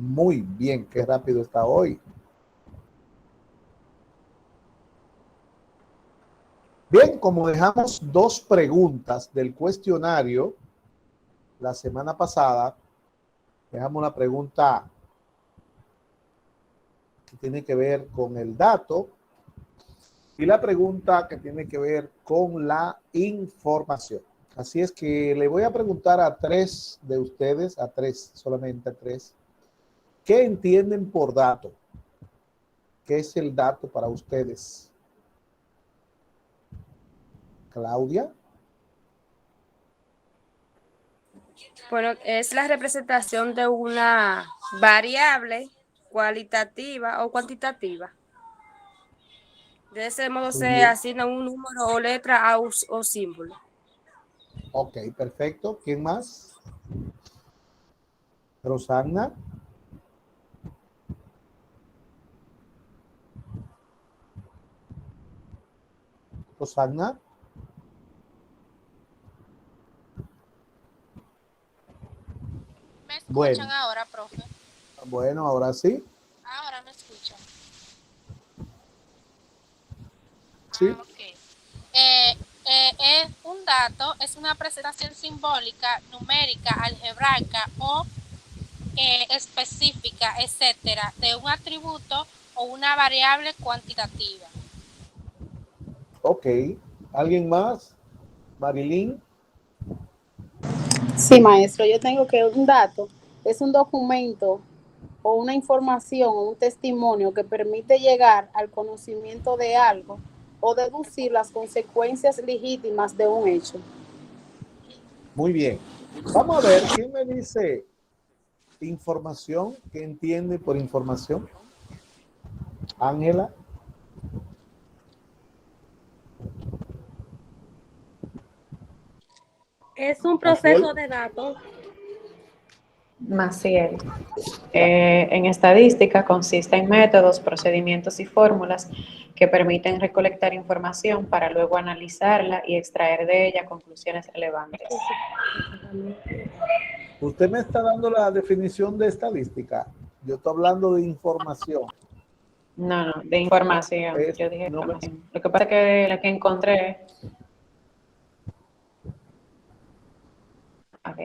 Muy bien, qué rápido está hoy. Bien, como dejamos dos preguntas del cuestionario la semana pasada, dejamos la pregunta que tiene que ver con el dato y la pregunta que tiene que ver con la información. Así es que le voy a preguntar a tres de ustedes, a tres, solamente a tres, ¿qué entienden por dato? ¿Qué es el dato para ustedes? Claudia. Bueno, es la representación de una variable cualitativa o cuantitativa. De ese modo Muy se bien. asigna un número o letra o símbolo. Ok, perfecto. ¿Quién más? Rosana. Rosana. ¿Me escuchan Bueno, ahora, profe? bueno, ahora sí. Ahora me escuchan. Sí. Ok. Es un dato, es una presentación simbólica, numérica, algebraica o específica, etcétera, de un atributo o una variable cuantitativa. Ok. ¿Alguien más? Marilyn. Sí, maestro, yo tengo que un dato es un documento o una información o un testimonio que permite llegar al conocimiento de algo o deducir las consecuencias legítimas de un hecho. Muy bien. Vamos a ver, ¿quién me dice información? ¿Qué entiende por información? Ángela. Es un Maciel. proceso de datos. Maciel. En estadística consiste en métodos, procedimientos y fórmulas que permiten recolectar información para luego analizarla y extraer de ella conclusiones relevantes. Usted me está dando la definición de estadística. Yo estoy hablando de información. No, de información. Yo dije No me, información. Lo que pasa es que la que encontré,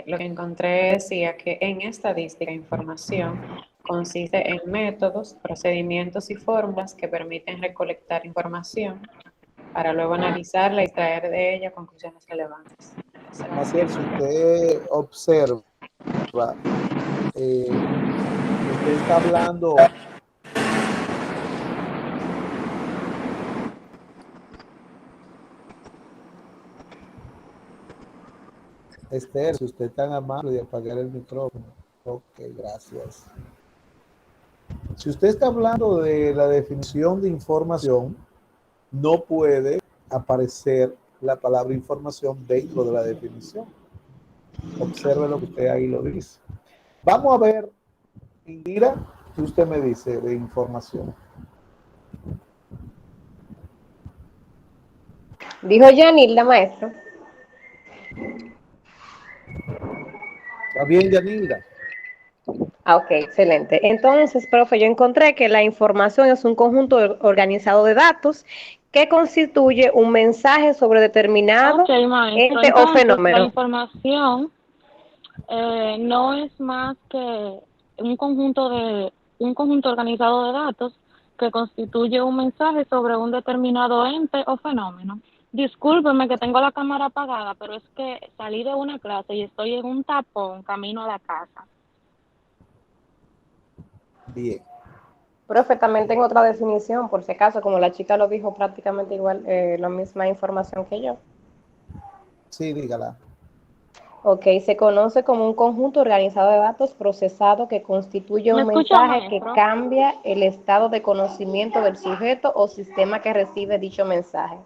lo que encontré decía que en estadística, información consiste en métodos, procedimientos y fórmulas que permiten recolectar información para luego analizarla y extraer de ella conclusiones relevantes. Maciel, si usted observa, usted está hablando. Esther, si usted es tan amable de apagar el micrófono. Ok, gracias. Si usted está hablando de la definición de información, no puede aparecer la palabra información dentro de la definición. Observe lo que usted ahí lo dice. Vamos a ver, Indira, ¿qué usted me dice de información? Dijo Yanilda, maestro. ¿Está bien, Yanilda? Ah, ok, excelente. Entonces, profe, yo encontré que la información es un conjunto organizado de datos que constituye un mensaje sobre determinado Ok, maestro. ente o Entonces, la fenómeno. información no es más que un conjunto organizado de datos que constituye un mensaje sobre un determinado ente o fenómeno. Discúlpeme que tengo la cámara apagada, pero es que salí de una clase y estoy en un tapón camino a la casa. Bien. Profe, también tengo otra definición, por si acaso, como la chica lo dijo prácticamente igual, la misma información que yo. Sí, dígala. Ok, se conoce como un conjunto organizado de datos procesado que constituye ¿Me un escucha, mensaje que maestro? cambia el estado de conocimiento del sujeto o sistema que recibe dicho mensaje.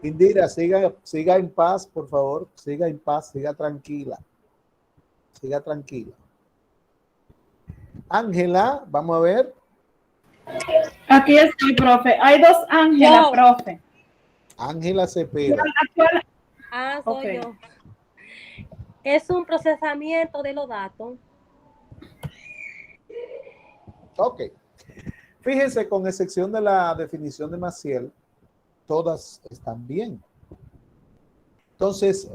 Indira, siga en paz, por favor. Siga en paz, siga tranquila. Siga tranquila. Ángela, vamos a ver. Aquí estoy, profe. Hay dos Ángelas, profe. Ángela Cepeda. Soy yo. Es un procesamiento de los datos. Ok. Fíjense, con excepción de la definición de Maciel, todas están bien. Entonces,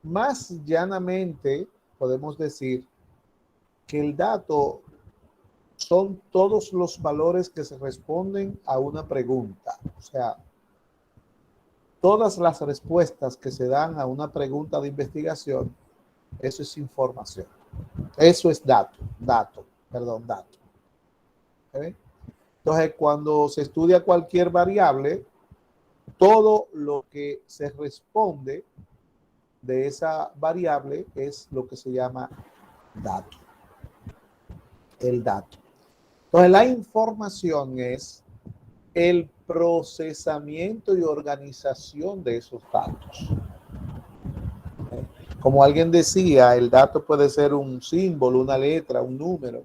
más llanamente podemos decir que el dato son todos los valores que se responden a una pregunta. O sea, todas las respuestas que se dan a una pregunta de investigación, eso es información. Eso es dato. ¿Okay? Entonces, cuando se estudia cualquier variable, todo lo que se responde de esa variable es lo que se llama dato. El dato. Entonces, la información es el procesamiento y organización de esos datos. Como alguien decía, el dato puede ser un símbolo, una letra, un número.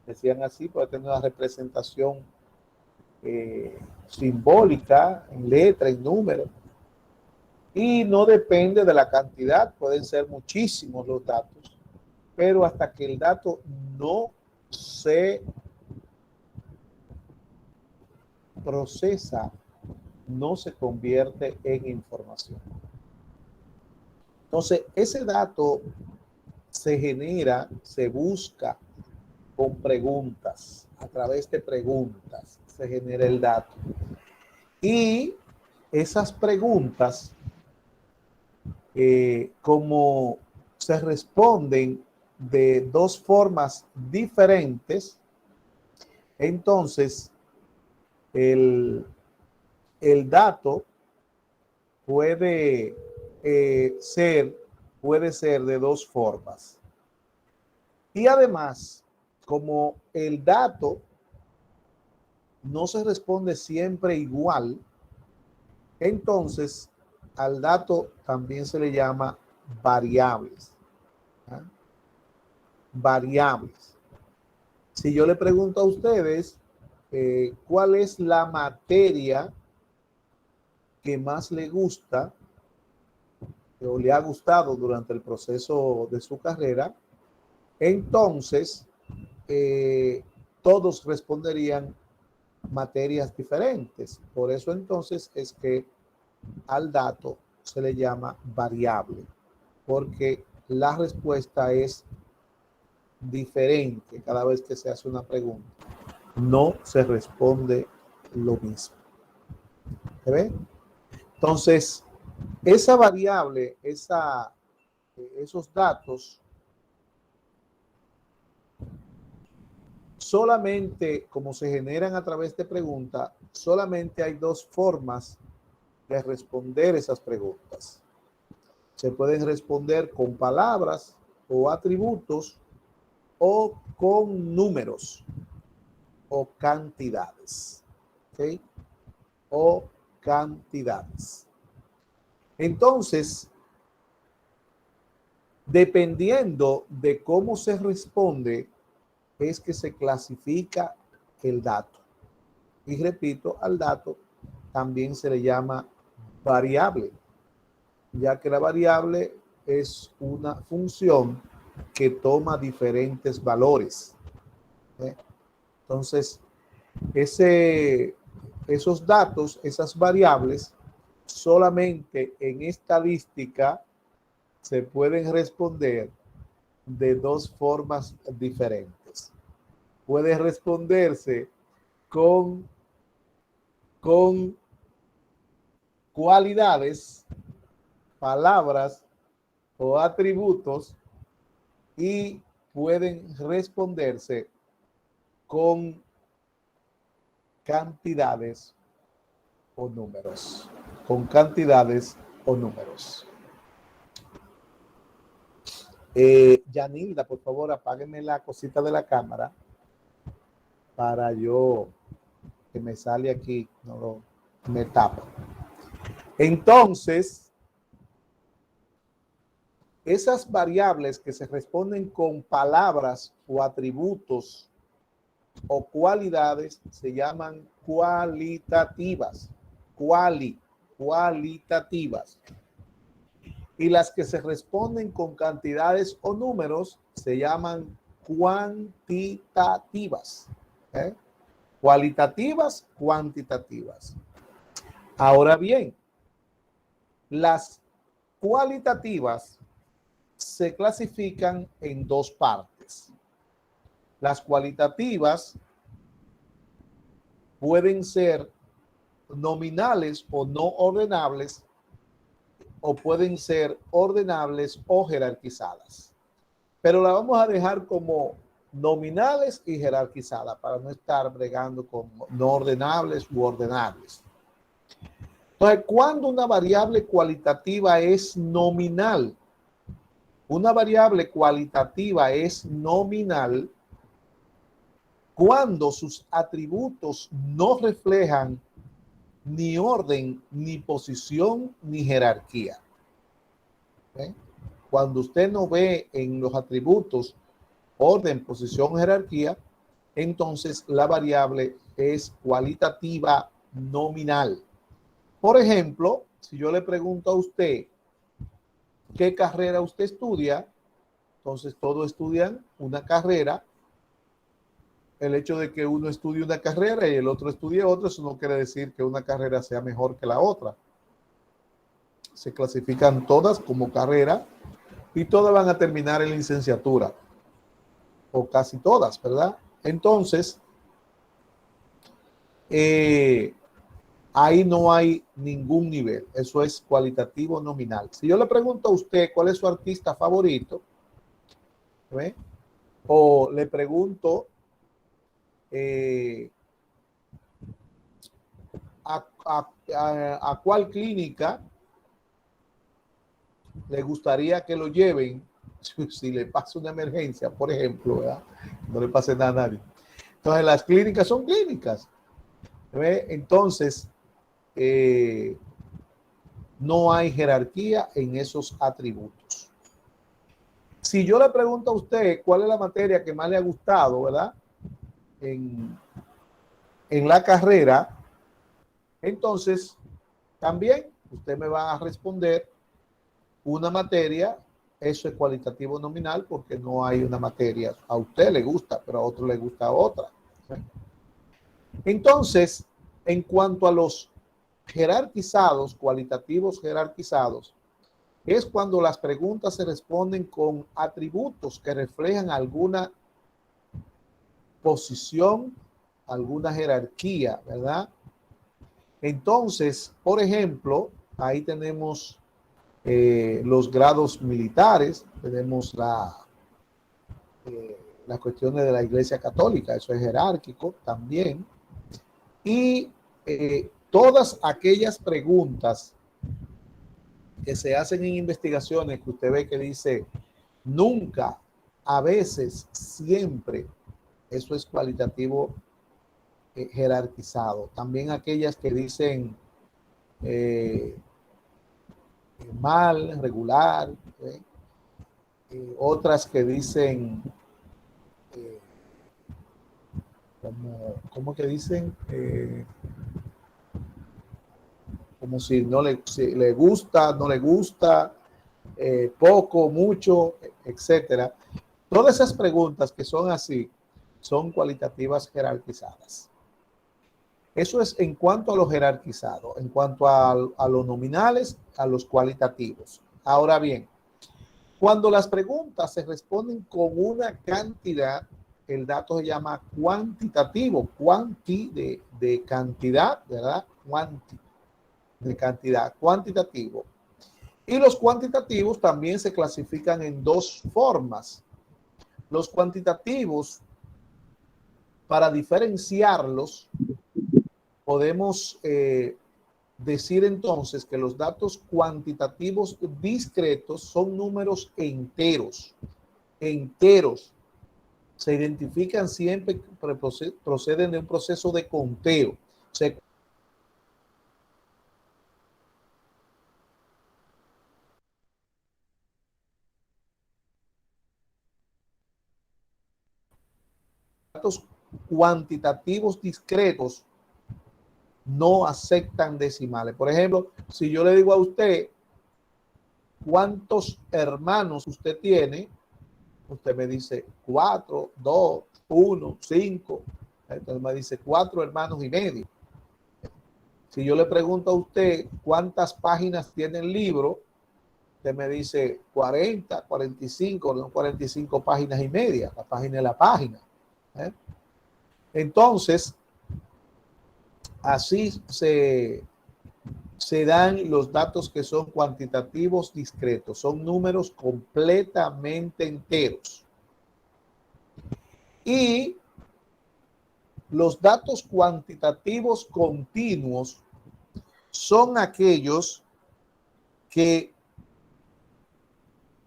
Decían así, puede tener una representación simbólica en letra, en número. Y no depende de la cantidad, pueden ser muchísimos los datos, pero hasta que el dato no se procesa, no se convierte en información. Entonces, ese dato se genera, se busca con preguntas, a través de preguntas se genera el dato. Y esas preguntas, como se responden de dos formas diferentes, entonces el dato puede ser de dos formas. Y además, como el dato no se responde siempre igual, entonces al dato también se le llama variables. ¿Ah? Variables. Si yo le pregunto a ustedes cuál es la materia que más le gusta o le ha gustado durante el proceso de su carrera, entonces todos responderían materias diferentes. Por eso entonces es que al dato se le llama variable, porque la respuesta es diferente cada vez que se hace una pregunta. No se responde lo mismo. ¿Se ve? Entonces, esa variable, esos datos, solamente como se generan a través de preguntas, solamente hay dos formas de responder esas preguntas. Se pueden responder con palabras o atributos o con números o cantidades. ¿Okay? O cantidades. Entonces, dependiendo de cómo se responde, es que se clasifica el dato. Y repito, al dato también se le llama variable, ya que la variable es una función que toma diferentes valores. Entonces, esos datos, esas variables, solamente en estadística se pueden responder de dos formas diferentes. Puede responderse con cualidades, palabras o atributos, y pueden responderse con cantidades o números. Con cantidades o números. Yanilda, por favor, apágueme la cosita de la cámara para yo, que me sale aquí, no me tapa. Entonces, esas variables que se responden con palabras o atributos o cualidades se llaman cualitativas. Cualitativas. Y las que se responden con cantidades o números se llaman cuantitativas. ¿Eh? Cualitativas, cuantitativas. Ahora bien, las cualitativas se clasifican en dos partes. Las cualitativas pueden ser nominales o no ordenables, o pueden ser ordenables o jerarquizadas. Pero la vamos a dejar como nominales y jerarquizadas para no estar bregando con no ordenables u ordenables. Entonces, ¿cuándo una variable cualitativa es nominal? Una variable cualitativa es nominal cuando sus atributos no reflejan ni orden, ni posición, ni jerarquía. ¿Eh? Cuando usted no ve en los atributos orden, posición, jerarquía, entonces la variable es cualitativa nominal. Por ejemplo, si yo le pregunto a usted qué carrera usted estudia, entonces todos estudian una carrera. El hecho de que uno estudie una carrera y el otro estudie otra, eso no quiere decir que una carrera sea mejor que la otra. Se clasifican todas como carrera y todas van a terminar en licenciatura, o casi todas, ¿verdad? Entonces, ahí no hay ningún nivel. Eso es cualitativo nominal. Si yo le pregunto a usted cuál es su artista favorito, ¿ve? O le pregunto a cuál clínica le gustaría que lo lleven si le pasa una emergencia, por ejemplo, ¿verdad? No le pase nada a nadie. Entonces, las clínicas son clínicas. ¿Ve? Entonces, no hay jerarquía en esos atributos. Si yo le pregunto a usted cuál es la materia que más le ha gustado, ¿verdad? En la carrera, entonces también usted me va a responder una materia. Eso es cualitativo nominal porque no hay una materia. A usted le gusta, pero a otro le gusta otra. Entonces, en cuanto a los jerarquizados, cualitativos jerarquizados, es cuando las preguntas se responden con atributos que reflejan alguna posición, alguna jerarquía, ¿verdad? Entonces, por ejemplo, ahí tenemos los grados militares, tenemos las cuestiones de la Iglesia Católica, eso es jerárquico también, y todas aquellas preguntas que se hacen en investigaciones que usted ve que dice nunca, a veces, siempre, eso es cualitativo jerarquizado. También aquellas que dicen mal, regular, otras que dicen ¿cómo que dicen? Como si si le gusta, no le gusta, poco, mucho, etcétera. Todas esas preguntas que son así son cualitativas jerarquizadas. Eso es en cuanto a lo jerarquizado, en cuanto a los nominales, a los cualitativos. Ahora bien, cuando las preguntas se responden con una cantidad, el dato se llama cuantitativo, de cantidad, ¿verdad? De cantidad, cuantitativo. Y los cuantitativos también se clasifican en dos formas. Los cuantitativos, para diferenciarlos, podemos decir entonces que los datos cuantitativos discretos son números enteros. Enteros. Se identifican siempre, proceden de un proceso de conteo. Datos cuantitativos discretos no aceptan decimales. Por ejemplo, si yo le digo a usted cuántos hermanos usted tiene, usted me dice 4, 2, 1, 5. Entonces me dice 4 hermanos y medio. Si yo le pregunto a usted cuántas páginas tiene el libro, usted me dice 40, 45, no 45 páginas y media. La página es la página. Entonces, así se dan los datos que son cuantitativos discretos. Son números completamente enteros. Y los datos cuantitativos continuos son aquellos que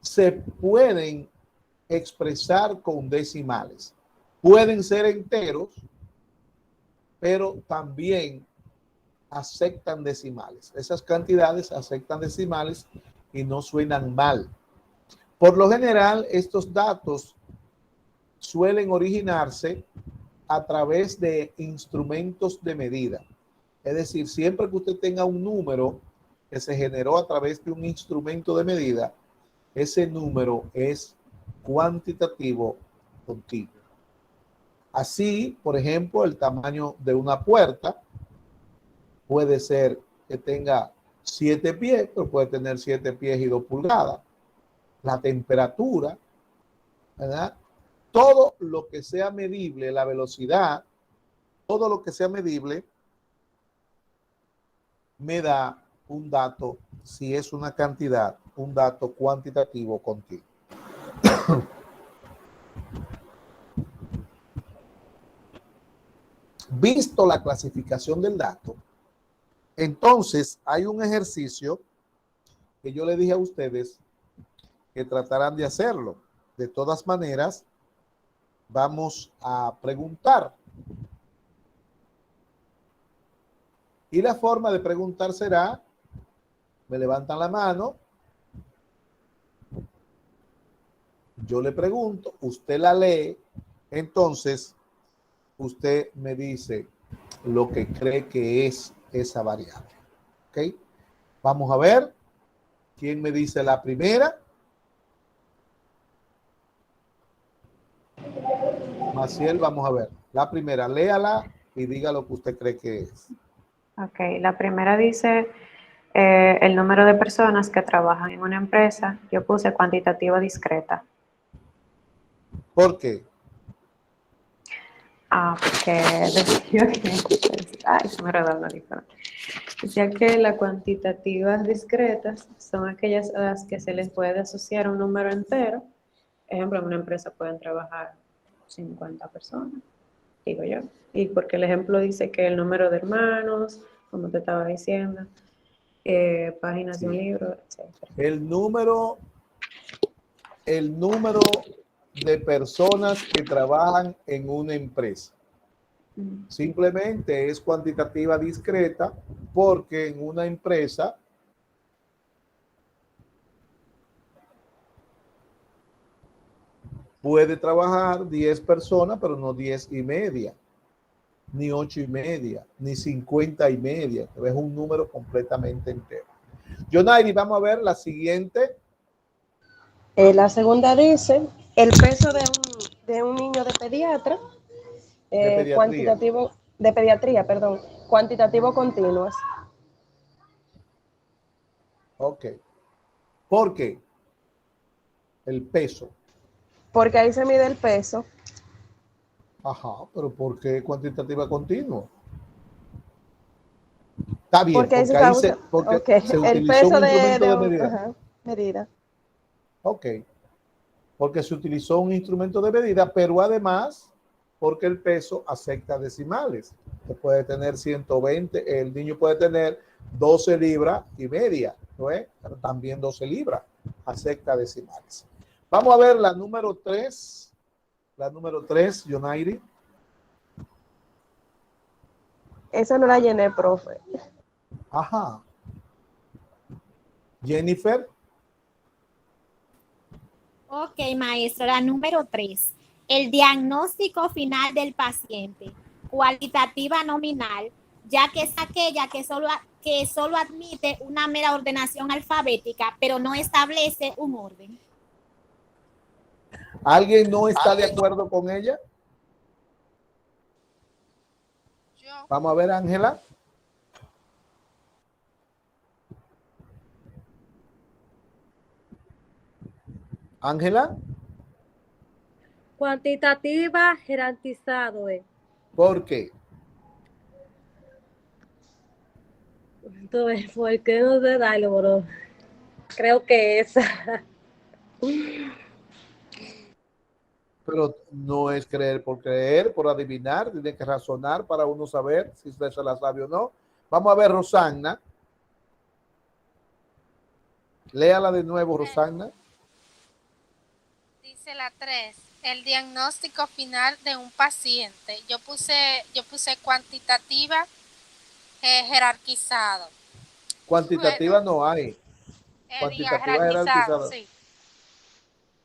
se pueden expresar con decimales. Pueden ser enteros, pero también aceptan decimales. Esas cantidades aceptan decimales y no suenan mal. Por lo general, estos datos suelen originarse a través de instrumentos de medida. Es decir, siempre que usted tenga un número que se generó a través de un instrumento de medida, ese número es cuantitativo continuo. Así, por ejemplo, el tamaño de una puerta puede ser que tenga 7 pies, pero puede tener 7 pies y 2 pulgadas. La temperatura, ¿verdad? Todo lo que sea medible, la velocidad, todo lo que sea medible, me da un dato, si es una cantidad, un dato cuantitativo continuo. Visto la clasificación del dato, entonces hay un ejercicio que yo le dije a ustedes que tratarán de hacerlo. De todas maneras, vamos a preguntar. Y la forma de preguntar será, me levantan la mano, yo le pregunto, usted la lee, entonces usted me dice lo que cree que es esa variable. ¿Ok? Vamos a ver. ¿Quién me dice la primera? Maciel, vamos a ver. La primera, léala y diga lo que usted cree que es. Ok, la primera dice el número de personas que trabajan en una empresa. Yo puse cuantitativa discreta. ¿Por qué? Porque decía que, ay, se me redonda diferente. Decía que las cuantitativas discretas son aquellas a las que se les puede asociar un número entero. Ejemplo, en una empresa pueden trabajar 50 personas, digo yo. Y porque el ejemplo dice que el número de hermanos, como te estaba diciendo, páginas de un libro, etc. El número de personas que trabajan en una empresa. Simplemente es cuantitativa discreta porque en una empresa puede trabajar 10 personas, pero no 10 y media, ni 8 y media, ni 50 y media. Es un número completamente entero. Yonairi, vamos a ver la siguiente. La segunda dice, el peso de un niño de pediatra, cuantitativo, de pediatría, perdón, cuantitativo continuo. Ok. ¿Por qué? El peso. Porque ahí se mide el peso. Ajá, pero ¿por qué cuantitativa continua? Está bien, porque ahí se utilizó el peso un instrumento de medida. Ajá, medida. Ok. Porque se utilizó un instrumento de medida, pero además porque el peso acepta decimales. Usted puede tener 120, el niño puede tener 12 libras y media, ¿no es? Pero también 12 libras, acepta decimales. Vamos a ver la número 3. La número 3, Yonairi. Esa no la llené, profe. Ajá. Jennifer. Ok, maestra, la número 3. El diagnóstico final del paciente. Cualitativa nominal, ya que es aquella que solo admite una mera ordenación alfabética, pero no establece un orden. ¿Alguien no está de acuerdo con ella? Yo. Vamos a ver, Ángela. Ángela, Cuantitativa jerarquizado es. ¿por qué? Entonces, ¿por qué no sé darlo, bro? Creo que esa. Pero no es creer, por adivinar, tiene que razonar para uno saber si usted se la sabe o no. Vamos a ver, Rosana. Léala de nuevo, Rosana. Dice la 3, el diagnóstico final de un paciente. Yo puse cuantitativa jerarquizado. Cuantitativa no hay. Cuantitativa jerarquizado, sí.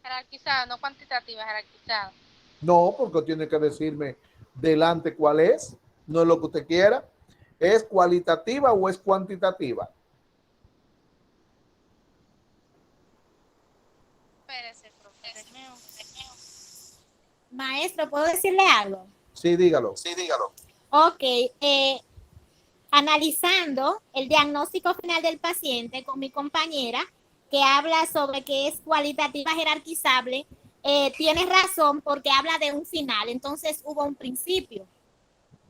Jerarquizado, no cuantitativa, jerarquizado. No, porque tiene que decirme delante cuál es, no es lo que usted quiera. ¿Es cualitativa o es cuantitativa? Espérese, profe. Maestro, ¿puedo decirle algo? Sí, dígalo. Ok, analizando el diagnóstico final del paciente con mi compañera, que habla sobre que es cualitativa jerarquizable, tiene razón porque habla de un final, entonces hubo un principio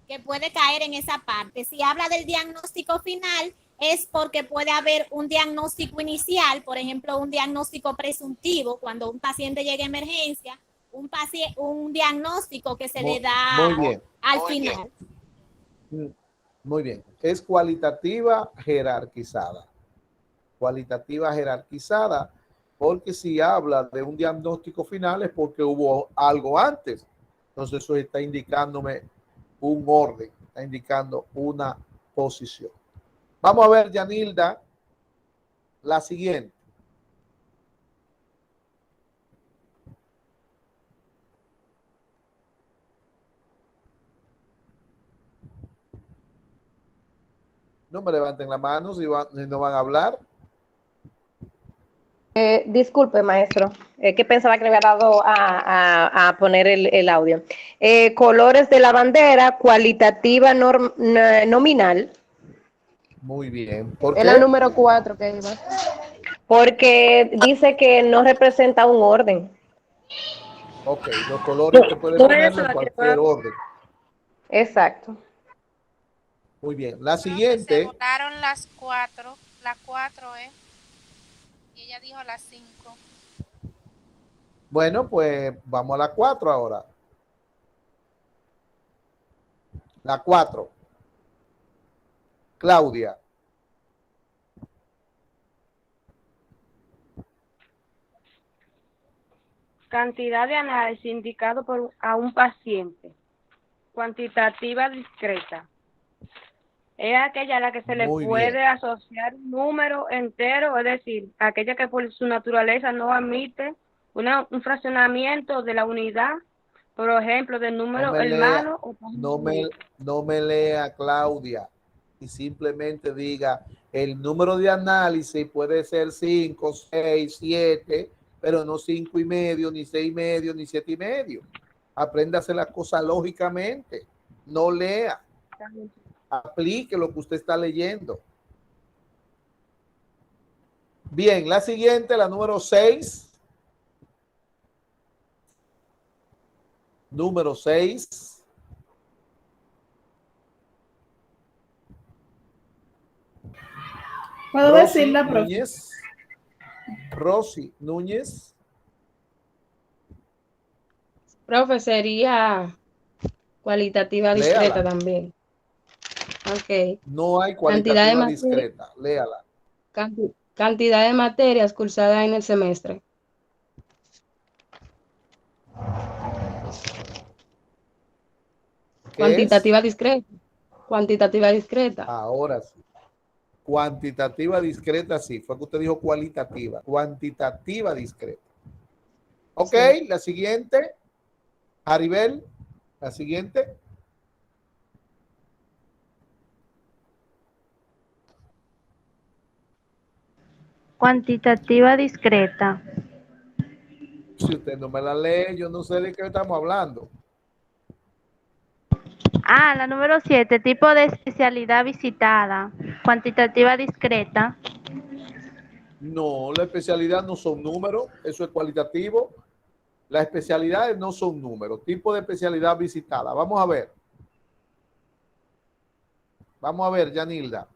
que puede caer en esa parte. Si habla del diagnóstico final, es porque puede haber un diagnóstico inicial, por ejemplo, un diagnóstico presuntivo, cuando un paciente llega a emergencia, un diagnóstico que se le da al final. Muy bien. Es cualitativa jerarquizada. Cualitativa jerarquizada, porque si habla de un diagnóstico final es porque hubo algo antes. Entonces eso está indicándome un orden, está indicando una posición. Vamos a ver, Yanilda, la siguiente. No me levanten la mano si no van a hablar. Disculpe, maestro, que pensaba que le había dado a poner el audio. Colores de la bandera, cualitativa nominal. Muy bien. ¿Por Es qué? la número 4 que iba. Porque dice que no representa un orden. Ok, los colores usted puede ponerlo en cualquier orden. Exacto. Muy bien. La Se siguiente. volaron las 4. La 4 y ella dijo las 5. Bueno, pues vamos a la 4 ahora. La 4. Claudia. Cantidad de análisis indicado a un paciente. Cuantitativa discreta. Es aquella a la que se le puede asociar un número entero, es decir, aquella que por su naturaleza no admite un fraccionamiento de la unidad, por ejemplo, del número hermano. No me lea, Claudia, y simplemente diga el número de análisis puede ser 5, 6, 7, pero no 5,5, ni 6,5, ni 7,5. Apréndase las cosas lógicamente, no lea. Aplique lo que usted está leyendo. Bien, la siguiente, la número 6. Número 6. ¿Puedo decirla, profe? Núñez. Rosy Núñez. Profe, sería cualitativa discreta también. Ok. No hay cualitativa discreta. Léala. Cantidad de materias cursadas en el semestre. Cuantitativa discreta. Cuantitativa discreta. Ahora sí. Cuantitativa discreta, sí. Fue que usted dijo cualitativa. Cuantitativa discreta. Ok, sí. La siguiente. Aribel, la siguiente. Cuantitativa discreta. Si usted no me la lee, yo no sé de qué estamos hablando. Ah, la número 7, tipo de especialidad visitada, cuantitativa discreta. No, la especialidad no son números, eso es cualitativo. Las especialidades no son números, tipo de especialidad visitada. Vamos a ver. Vamos a ver, Yanilda.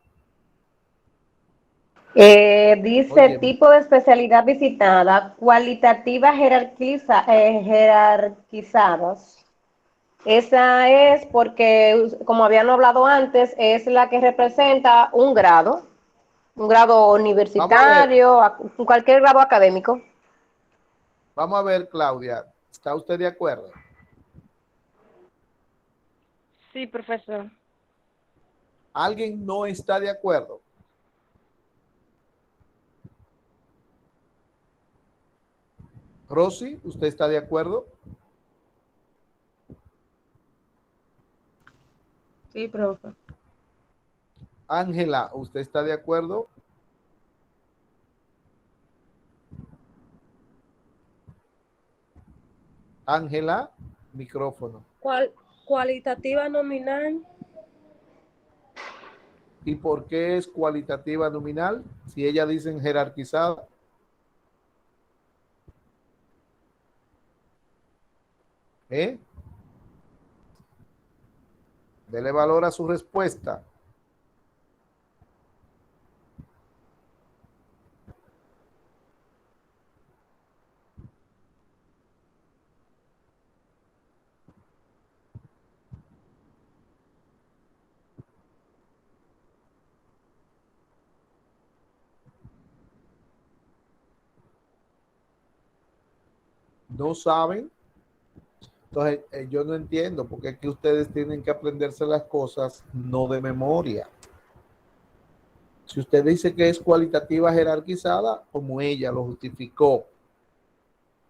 Dice Oye, tipo de especialidad visitada, cualitativas jerarquizadas. Esa es porque, como habían hablado antes, es la que representa un grado universitario, cualquier grado académico. Vamos a ver, Claudia, ¿está usted de acuerdo? Sí, profesor. ¿Alguien no está de acuerdo? Rosy, ¿usted está de acuerdo? Sí, profe. Ángela, ¿usted está de acuerdo? Ángela, micrófono. Cualitativa nominal. ¿Y por qué es cualitativa nominal? Si ella dicen jerarquizada. Dele valor a su respuesta. No saben. Entonces, yo no entiendo porque es que ustedes tienen que aprenderse las cosas no de memoria. Si usted dice que es cualitativa jerarquizada, como ella lo justificó,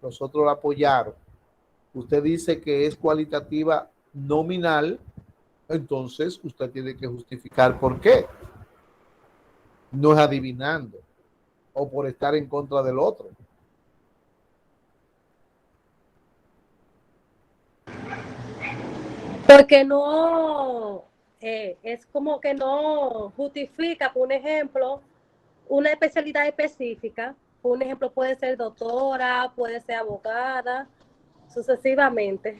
los otros la apoyaron. Usted dice que es cualitativa nominal, entonces usted tiene que justificar por qué. No es adivinando o por estar en contra del otro. Porque no, es como que no justifica, por un ejemplo, una especialidad específica. Por un ejemplo, puede ser doctora, puede ser abogada, sucesivamente.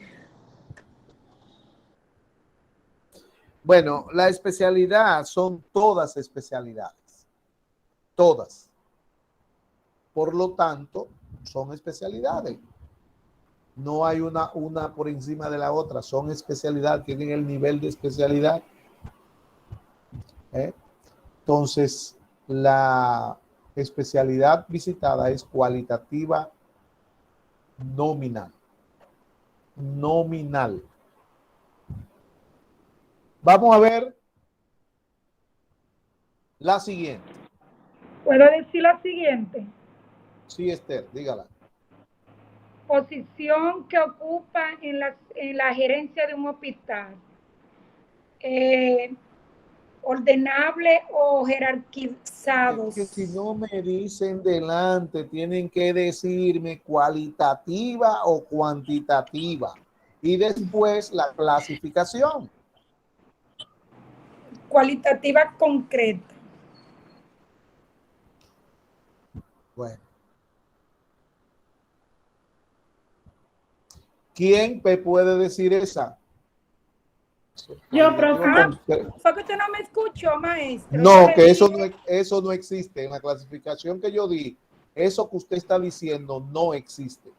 Bueno, la especialidad son todas especialidades. Todas. Por lo tanto, son especialidades. No hay una por encima de la otra. Son especialidades, tienen el nivel de especialidad. Entonces, la especialidad visitada es cualitativa nominal. Nominal. Vamos a ver la siguiente. ¿Puedo decir la siguiente? Sí, Esther, dígala. Posición que ocupa en la gerencia de un hospital. Ordenable o jerarquizados. Es que si no me dicen delante, tienen que decirme cualitativa o cuantitativa. Y después la clasificación. Cualitativa concreta. Bueno. ¿Quién me puede decir esa? Yo, profe. Fue que usted no me escuchó, maestro. No, que eso no existe. En la clasificación que yo di, eso que usted está diciendo no existe.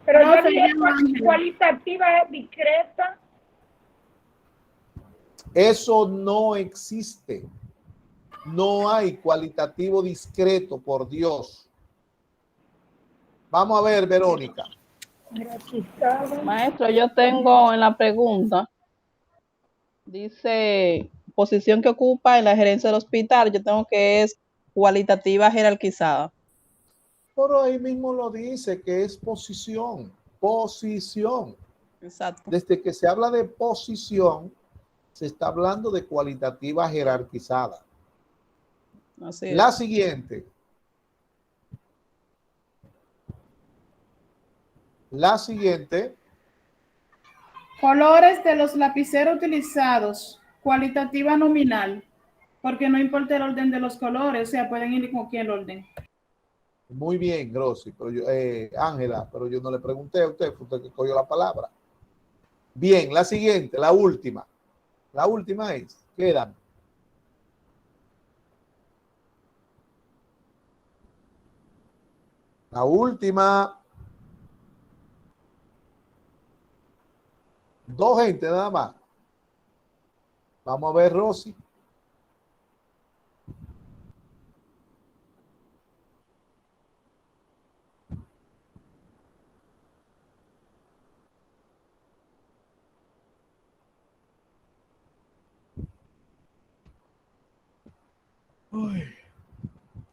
Pero no, yo dije cualitativa discreta. Eso no existe. No hay cualitativo discreto, por Dios. Vamos a ver, Verónica. Maestro, yo tengo en la pregunta, dice posición que ocupa en la gerencia del hospital, yo tengo que es cualitativa jerarquizada. Pero ahí mismo lo dice, que es posición. Posición. Exacto. Desde que se habla de posición, se está hablando de cualitativa jerarquizada. Así es. La siguiente. La siguiente. Colores de los lapiceros utilizados. Cualitativa nominal. Porque no importa el orden de los colores, o sea, pueden ir con cualquier orden. Muy bien, Rosy, pero yo, Ángela, pero yo no le pregunté a usted, fue usted que cogió la palabra. Bien, la siguiente, la última. La última es, quedan. La última. 2 gente nada más. Vamos a ver, Rosy.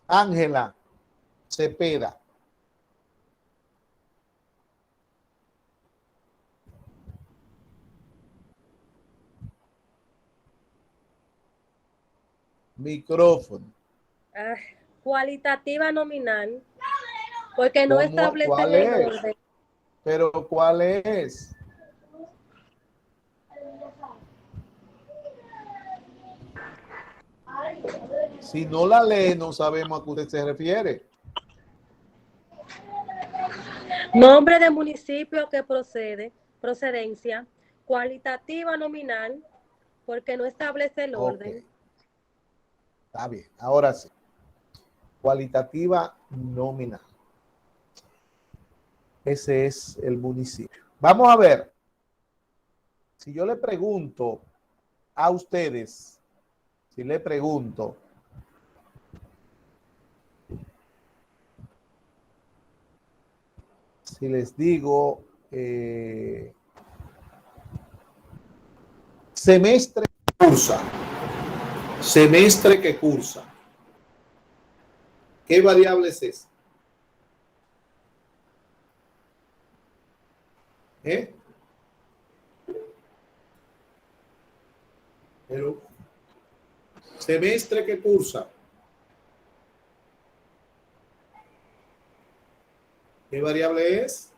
Ángela Cepeda. Micrófono. Cualitativa nominal, porque no ¿Cómo? establece ¿Cuál el es? orden. Pero ¿cuál es? Si no la lee, no sabemos a qué usted se refiere. Nombre de municipio que procedencia, cualitativa nominal, porque no establece el orden. Está bien, ahora sí. Cualitativa nominal. Ese es el municipio. Vamos a ver. Si yo le pregunto a ustedes, si le pregunto, si les digo semestre que cursa, semestre que cursa, ¿qué variable es esa? Pero semestre que cursa, ¿qué variable es?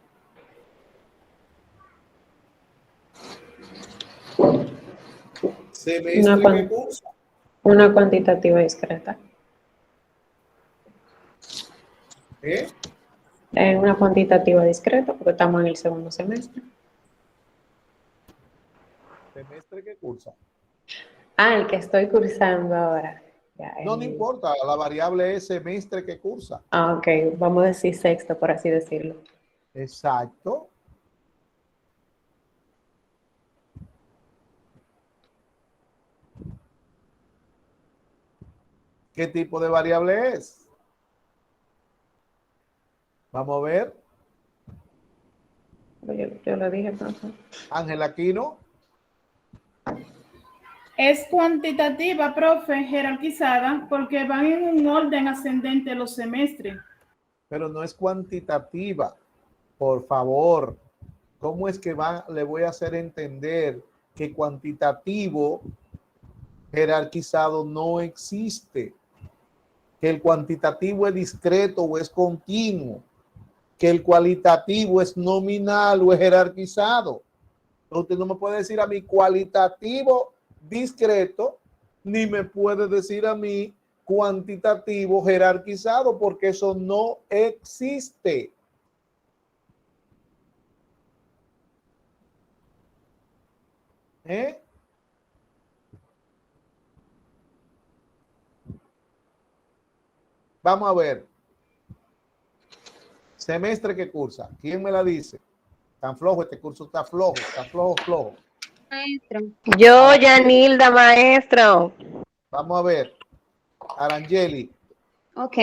Semestre que cursa. Una cuantitativa discreta. ¿Eh? Es una cuantitativa discreta porque estamos en el segundo semestre. Semestre que cursa. Ah, el que estoy cursando ahora. Ya, no importa, la variable es semestre que cursa. Ah, ok, vamos a decir sexto, por así decirlo. Exacto. ¿Qué tipo de variable es? Vamos a ver. Yo lo dije, profe. Ángela Aquino. Es cuantitativa, profe, jerarquizada, porque van en un orden ascendente los semestres. Pero no es cuantitativa. Por favor. ¿Cómo es que le voy a hacer entender que cuantitativo jerarquizado no existe? Que el cuantitativo es discreto o es continuo. Que el cualitativo es nominal o es jerarquizado. Usted no me puede decir a mí cualitativo discreto, ni me puede decir a mí cuantitativo jerarquizado, porque eso no existe. Vamos a ver. Semestre que cursa. ¿Quién me la dice? Tan flojo, este curso está flojo, flojo. Maestro. Yo, Yanilda, maestro. Vamos a ver. Arangeli. Ok.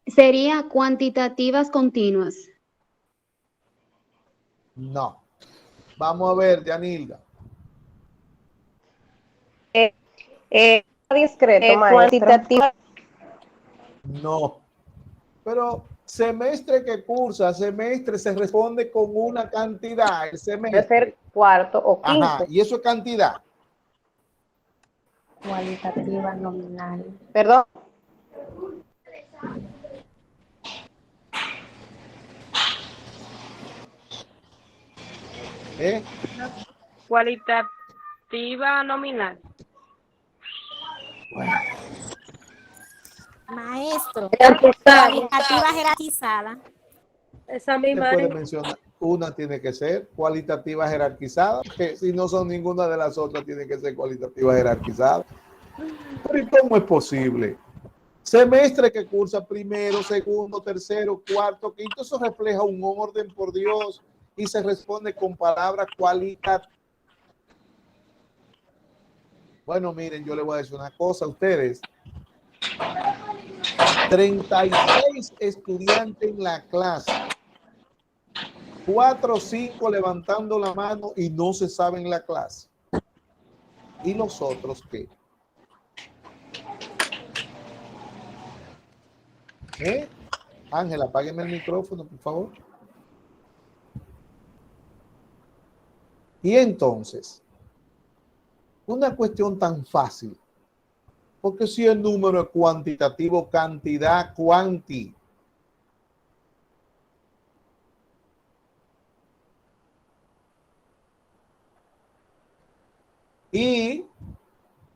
Sería cuantitativas continuas. No. Vamos a ver, Yanilda. Discreto, cuantitativa. No. Pero semestre que cursa, semestre se responde con una cantidad. El semestre. Puede ser cuarto o quinto. Ajá, y eso es cantidad. Cualitativa nominal. Perdón. Cualitativa nominal. Bueno. Maestro, Jerarquizada. cualitativa jerarquizada. Esa Se misma puede es. mencionar, una tiene que ser cualitativa jerarquizada, que si no son ninguna de las otras, tiene que ser cualitativa jerarquizada. Pero ¿y cómo es posible? Semestre que cursa primero, segundo, tercero, cuarto, quinto, eso refleja un orden, por Dios, y se responde con palabras cualitativas. Bueno, miren, yo les voy a decir una cosa a ustedes. 36 estudiantes en la clase. 4 o 5 levantando la mano y no se sabe en la clase. ¿Y los otros qué? Ángela, apágueme el micrófono, por favor. Y entonces, una cuestión tan fácil, porque si el número es cuantitativo, cantidad, cuanti. Y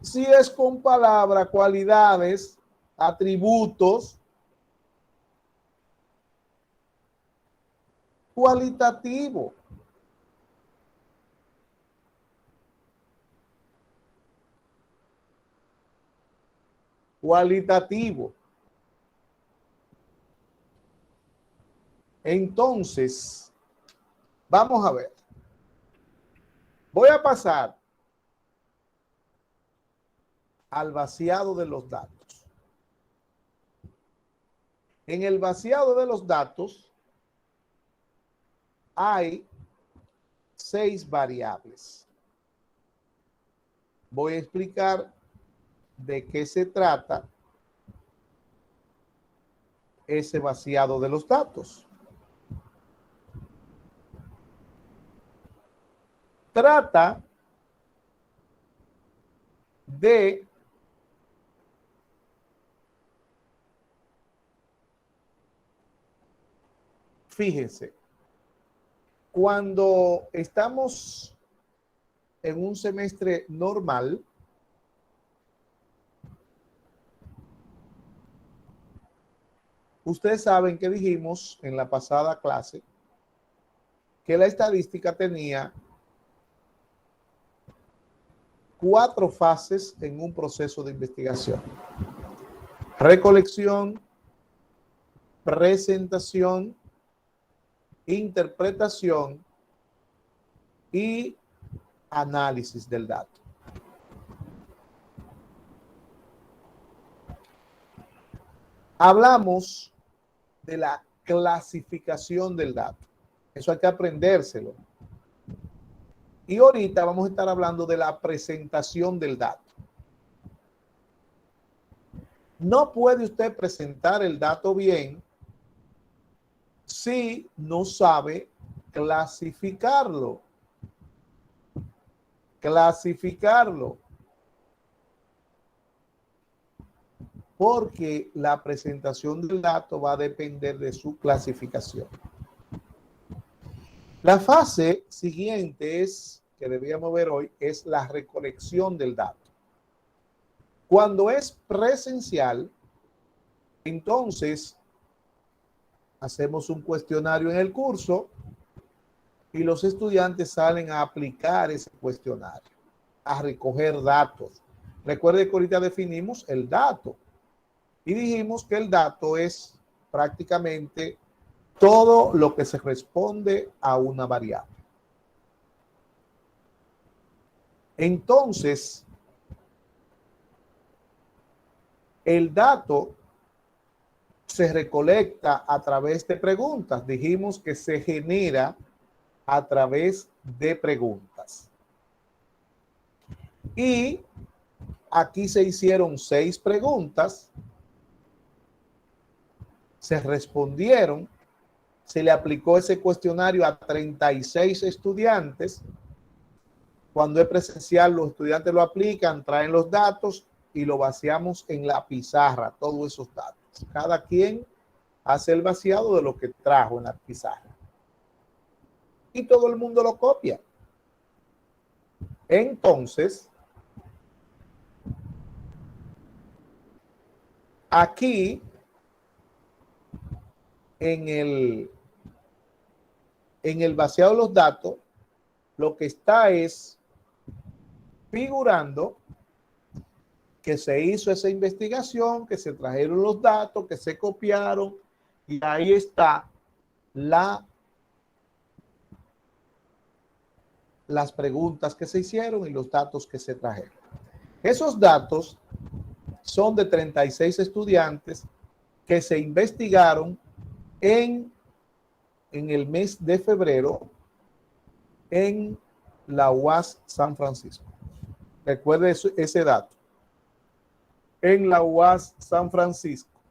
si es con palabra, cualidades, atributos, cualitativo. Cualitativo. Entonces, vamos a ver. Voy a pasar al vaciado de los datos. En el vaciado de los datos hay 6 variables. Voy a explicar de qué se trata ese vaciado de los datos. Trata de fíjense, cuando estamos en un semestre normal, ustedes saben que dijimos en la pasada clase que la estadística tenía 4 fases en un proceso de investigación: recolección, presentación, interpretación y análisis del dato. Hablamos de la clasificación del dato. Eso hay que aprendérselo. Y ahorita vamos a estar hablando de la presentación del dato. No puede usted presentar el dato bien si no sabe clasificarlo. Clasificarlo. Porque la presentación del dato va a depender de su clasificación. La fase siguiente que debíamos ver hoy es la recolección del dato. Cuando es presencial, entonces hacemos un cuestionario en el curso y los estudiantes salen a aplicar ese cuestionario, a recoger datos. Recuerde que ahorita definimos el dato y dijimos que el dato es prácticamente todo lo que se responde a una variable. Entonces, el dato se recolecta a través de preguntas. Dijimos que se genera a través de preguntas. Y aquí se hicieron 6 preguntas. Se respondieron. Se le aplicó ese cuestionario a 36 estudiantes. Cuando es presencial, los estudiantes lo aplican, traen los datos y lo vaciamos en la pizarra, todos esos datos. Cada quien hace el vaciado de lo que trajo en la pizarra. Y todo el mundo lo copia. Entonces, aquí en el vaciado de los datos, lo que está es figurando que se hizo esa investigación, que se trajeron los datos, que se copiaron, y ahí está las preguntas que se hicieron y los datos que se trajeron. Esos datos son de 36 estudiantes que se investigaron en el mes de febrero en la UAS San Francisco. Recuerde ese dato. En la UAS San Francisco.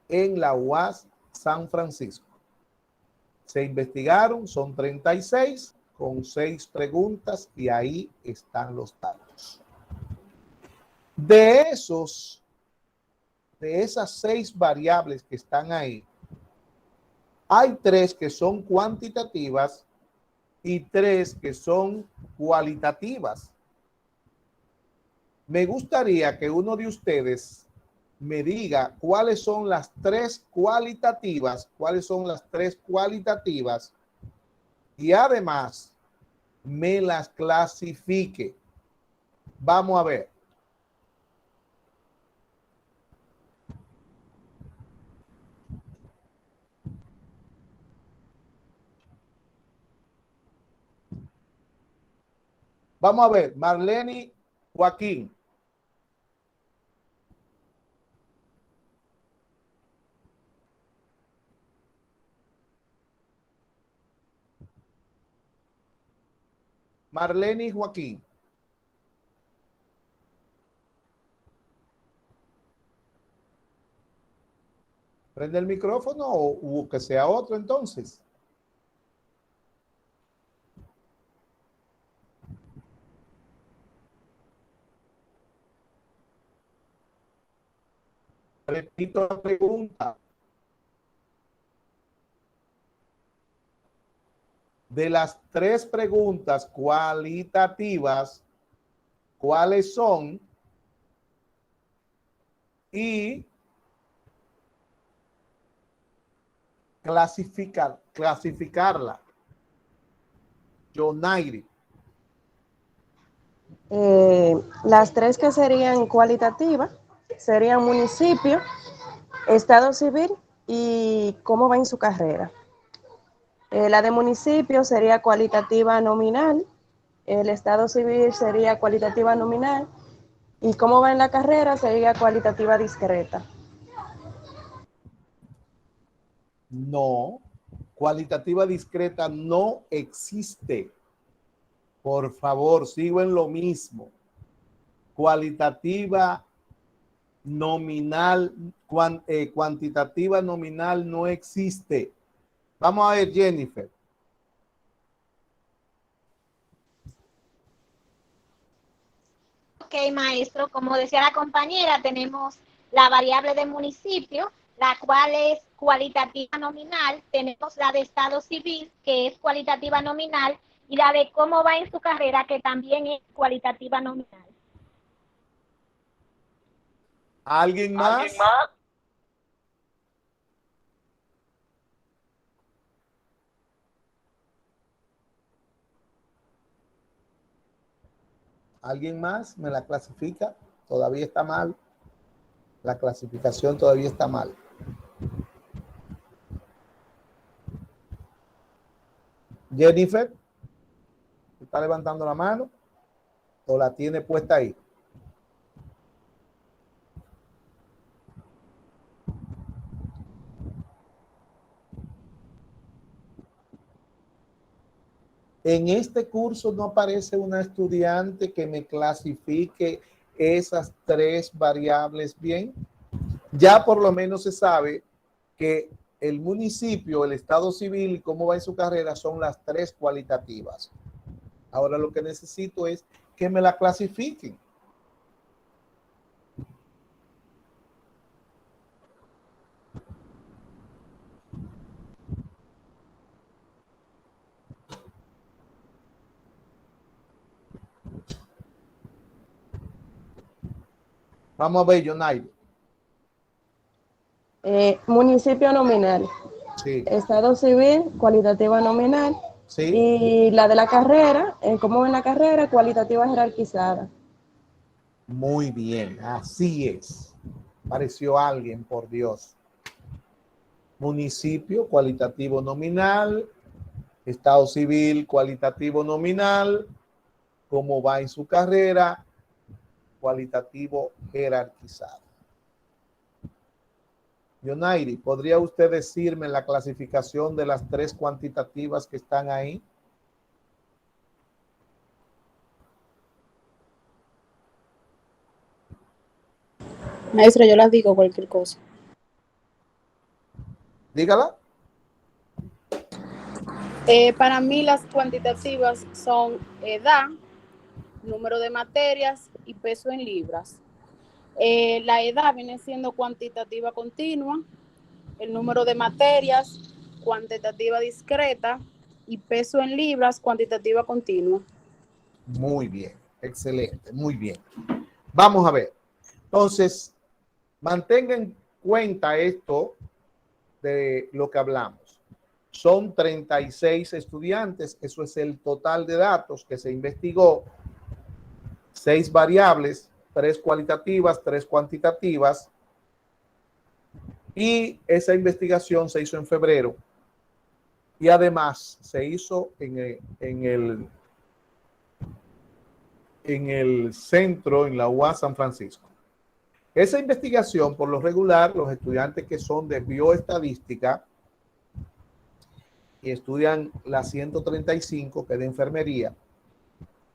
En la UAS San Francisco. Se investigaron, son 36 con 6 preguntas y ahí están los datos. De esas 6 variables que están ahí, hay 3 que son cuantitativas y 3 que son cualitativas. Me gustaría que uno de ustedes me diga cuáles son las 3 cualitativas, y además me las clasifique. Vamos a ver. Vamos a ver, Marlene Joaquín. Marlene y Joaquín. ¿Prende el micrófono o que sea otro entonces? Repito la pregunta. De las 3 preguntas cualitativas, ¿cuáles son? Y clasificarla. Jonairi. Las 3 que serían cualitativas serían municipio, estado civil y cómo va en su carrera. La de municipio sería cualitativa nominal, el estado civil sería cualitativa nominal y cómo va en la carrera sería cualitativa discreta. No, cualitativa discreta no existe. Por favor, sigo en lo mismo. Cualitativa nominal, cuantitativa nominal no existe. Vamos a ver, Jennifer. Ok, maestro, como decía la compañera, tenemos la variable de municipio, la cual es cualitativa nominal, tenemos la de estado civil, que es cualitativa nominal, y la de cómo va en su carrera, que también es cualitativa nominal. ¿Alguien más? ¿Alguien más? ¿Alguien más me la clasifica? Todavía está mal. La clasificación todavía está mal. Jennifer, ¿está levantando la mano o la tiene puesta ahí? En este curso no aparece una estudiante que me clasifique esas 3 variables bien. Ya por lo menos se sabe que el municipio, el estado civil y cómo va en su carrera son las 3 cualitativas. Ahora lo que necesito es que me la clasifiquen. Vamos a ver, Yonaide. Municipio nominal. Sí. Estado civil, cualitativa nominal. Sí. Y la de la carrera, ¿cómo ven la carrera? Cualitativa jerarquizada. Muy bien, así es. Pareció alguien, por Dios. Municipio, cualitativo nominal. Estado civil, cualitativo nominal. ¿Cómo va en su carrera? Cualitativo jerarquizado. Yonairi, ¿podría usted decirme la clasificación de las 3 cuantitativas que están ahí? Maestra, yo las digo cualquier cosa. Dígala. Para mí las cuantitativas son edad, número de materias y peso en libras. La edad viene siendo cuantitativa continua, el número de materias, cuantitativa discreta, y peso en libras, cuantitativa continua. Muy bien, excelente, muy bien. Vamos a ver. Entonces, mantenga en cuenta esto de lo que hablamos. Son 36 estudiantes, eso es el total de datos que se investigó. 6 variables, 3 cualitativas, 3 cuantitativas. Y esa investigación se hizo en febrero. Y además se hizo en el centro, en la UAS San Francisco. Esa investigación, por lo regular, los estudiantes que son de bioestadística y estudian la 135, que es de enfermería,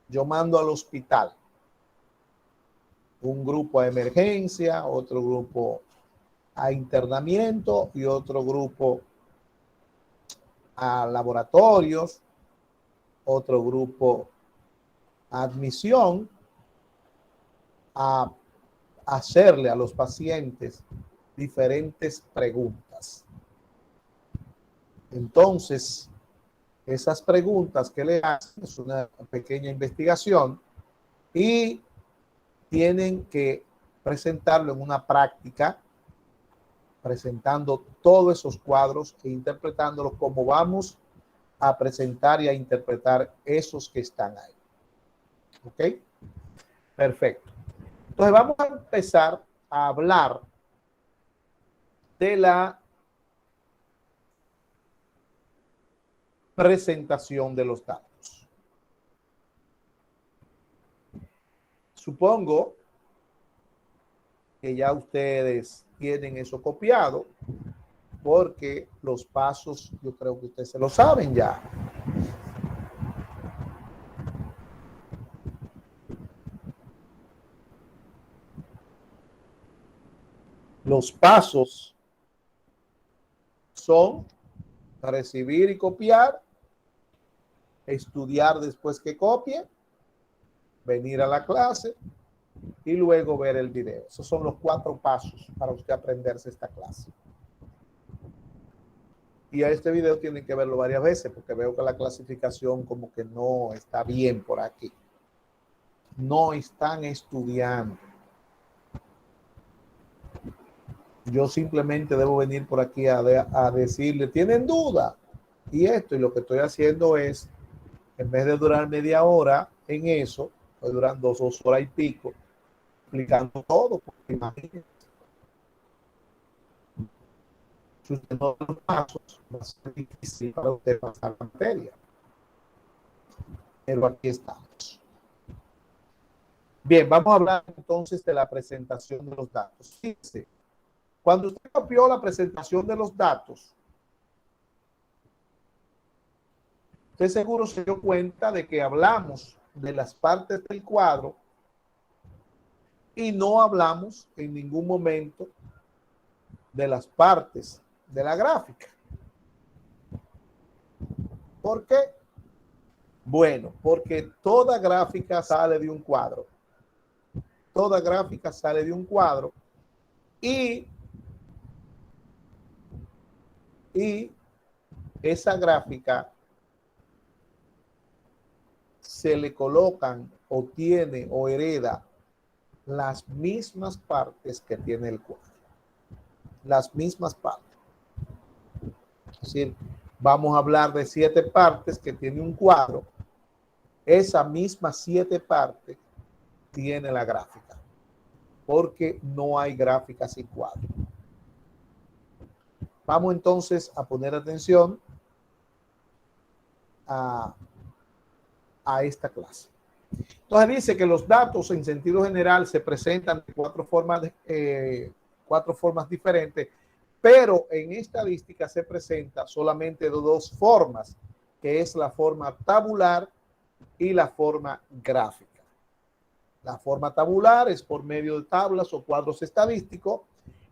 yo mando al hospital. Un grupo a emergencia, otro grupo a internamiento y otro grupo a laboratorios, otro grupo a admisión, a hacerle a los pacientes diferentes preguntas. Entonces, esas preguntas que le hacen es una pequeña investigación y tienen que presentarlo en una práctica, presentando todos esos cuadros e interpretándolos como vamos a presentar y a interpretar esos que están ahí. ¿Ok? Perfecto. Entonces vamos a empezar a hablar de la presentación de los datos. Supongo que ya ustedes tienen eso copiado, porque los pasos yo creo que ustedes se lo saben ya. Los pasos son recibir y copiar, estudiar después que copie, venir a la clase y luego ver el video. Esos son los 4 pasos para usted aprenderse esta clase. Y a este video tienen que verlo varias veces porque veo que la clasificación como que no está bien por aquí. No están estudiando. Yo simplemente debo venir por aquí a decirle, ¿tienen duda? Y lo que estoy haciendo es, en vez de durar media hora en eso, estoy durando 2 horas y pico, explicando todo, porque imagínense. Si usted no da los pasos, va a ser difícil para usted pasar la materia. Pero aquí estamos. Bien, vamos a hablar entonces de la presentación de los datos. Fíjese, cuando usted copió la presentación de los datos, usted seguro se dio cuenta de que hablamos de las partes del cuadro y no hablamos en ningún momento de las partes de la gráfica. ¿Por qué? Bueno, porque toda gráfica sale de un cuadro. Toda gráfica sale de un cuadro y esa gráfica se le colocan o tiene o hereda las mismas partes que tiene el cuadro. Las mismas partes. Es decir, vamos a hablar de 7 partes que tiene un cuadro. Esa misma 7 partes tiene la gráfica, porque no hay gráfica sin cuadro. Vamos entonces a poner atención a esta clase. Entonces dice que los datos en sentido general se presentan de 4 formas diferentes, pero en estadística se presenta solamente de 2 formas, que es la forma tabular y la forma gráfica. La forma tabular es por medio de tablas o cuadros estadísticos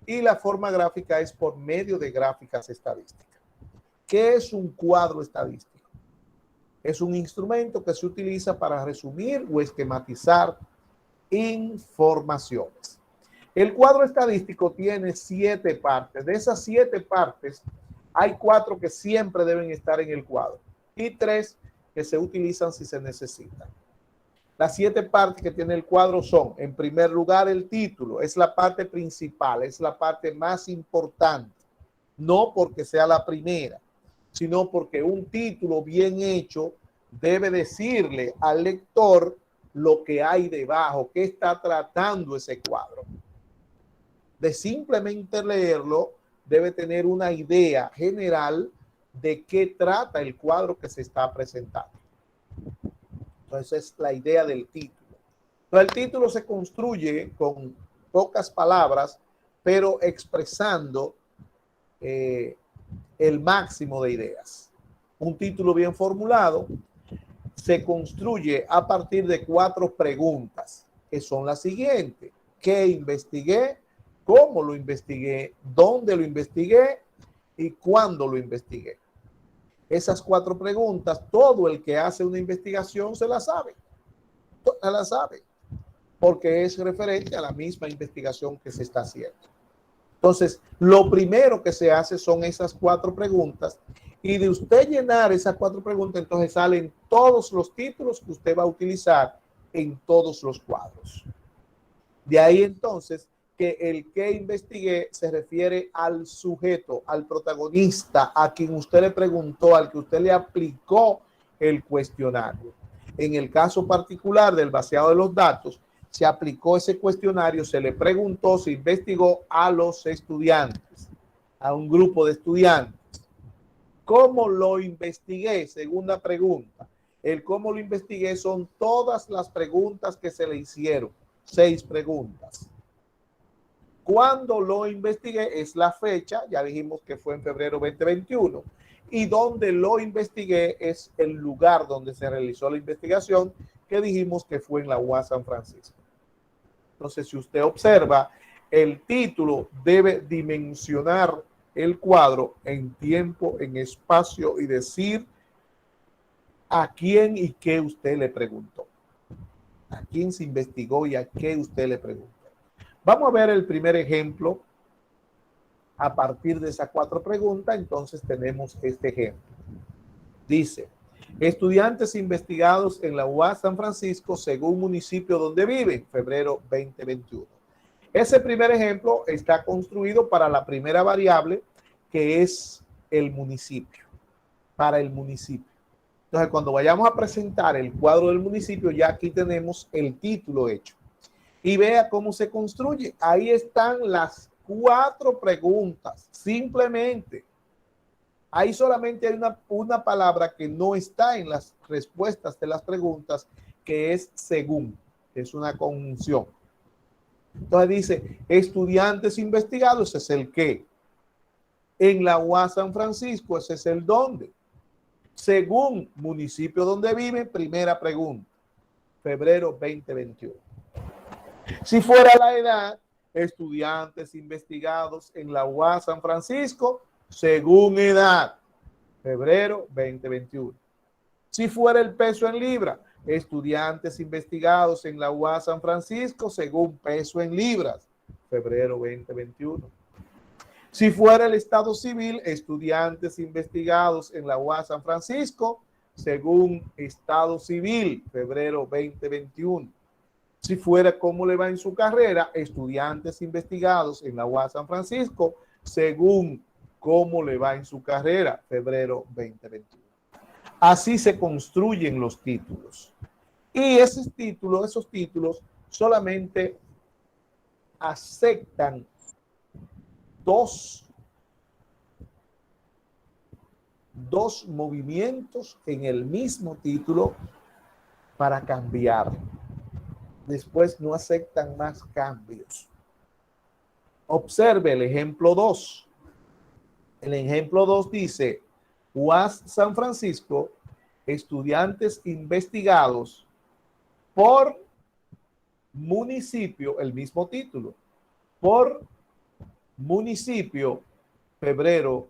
y la forma gráfica es por medio de gráficas estadísticas. ¿Qué es un cuadro estadístico? Es un instrumento que se utiliza para resumir o esquematizar informaciones. El cuadro estadístico tiene 7 partes. De esas 7 partes, hay 4 que siempre deben estar en el cuadro y 3 que se utilizan si se necesitan. Las 7 partes que tiene el cuadro son, en primer lugar, el título. Es la parte principal, es la parte más importante. No porque sea la primera, sino porque un título bien hecho debe decirle al lector lo que hay debajo, qué está tratando ese cuadro. De simplemente leerlo, debe tener una idea general de qué trata el cuadro que se está presentando. Entonces, es la idea del título. Entonces, el título se construye con pocas palabras, pero expresando el máximo de ideas. Un título bien formulado se construye a partir de 4 preguntas, que son las siguientes: ¿qué investigué? ¿Cómo lo investigué? ¿Dónde lo investigué? ¿Y cuándo lo investigué? Esas 4 preguntas, todo el que hace una investigación se la sabe. Se la sabe, porque es referente a la misma investigación que se está haciendo. Entonces, lo primero que se hace son esas 4 preguntas, y de usted llenar esas 4 preguntas, entonces salen todos los títulos que usted va a utilizar en todos los cuadros. De ahí entonces que el que investigué se refiere al sujeto, al protagonista, a quien usted le preguntó, al que usted le aplicó el cuestionario. En el caso particular del vaciado de los datos, se aplicó ese cuestionario, se le preguntó, se investigó a los estudiantes, a un grupo de estudiantes. ¿Cómo lo investigué? Segunda pregunta. El cómo lo investigué son todas las preguntas que se le hicieron. 6 preguntas. ¿Cuándo lo investigué? Es la fecha, ya dijimos que fue en febrero 2021. Y donde lo investigué es el lugar donde se realizó la investigación, que dijimos que fue en la UAS San Francisco. Entonces, si usted observa, el título debe dimensionar el cuadro en tiempo, en espacio y decir a quién y qué usted le preguntó. A quién se investigó y a qué usted le preguntó. Vamos a ver el primer ejemplo. A partir de esas 4 preguntas, entonces tenemos este ejemplo. Dice: estudiantes investigados en la UAS San Francisco según municipio donde viven, febrero 2021. Ese primer ejemplo está construido para la primera variable, que es el municipio, para el municipio. Entonces, cuando vayamos a presentar el cuadro del municipio, ya aquí tenemos el título hecho. Y vea cómo se construye. Ahí están las 4 preguntas, simplemente. Ahí solamente hay una palabra que no está en las respuestas de las preguntas, que es según, es una conjunción. Entonces dice, estudiantes investigados, ese es el qué. En la UAS San Francisco, ese es el dónde. Según municipio donde vive, primera pregunta, febrero 2021. Si fuera la edad, estudiantes investigados en la UAS San Francisco, según edad, febrero 2021. Si fuera el peso en libra, estudiantes investigados en la UAS San Francisco, según peso en libras, febrero 2021. Si fuera el estado civil, estudiantes investigados en la UAS San Francisco, según estado civil, febrero 2021. Si fuera cómo le va en su carrera, estudiantes investigados en la UAS San Francisco, según cómo le va en su carrera, febrero 2021. Así se construyen los títulos. Y esos títulos solamente aceptan dos movimientos en el mismo título para cambiar. Después no aceptan más cambios. Observe el ejemplo 2. El ejemplo 2 dice, UAS San Francisco, estudiantes investigados por municipio, el mismo título, por municipio, febrero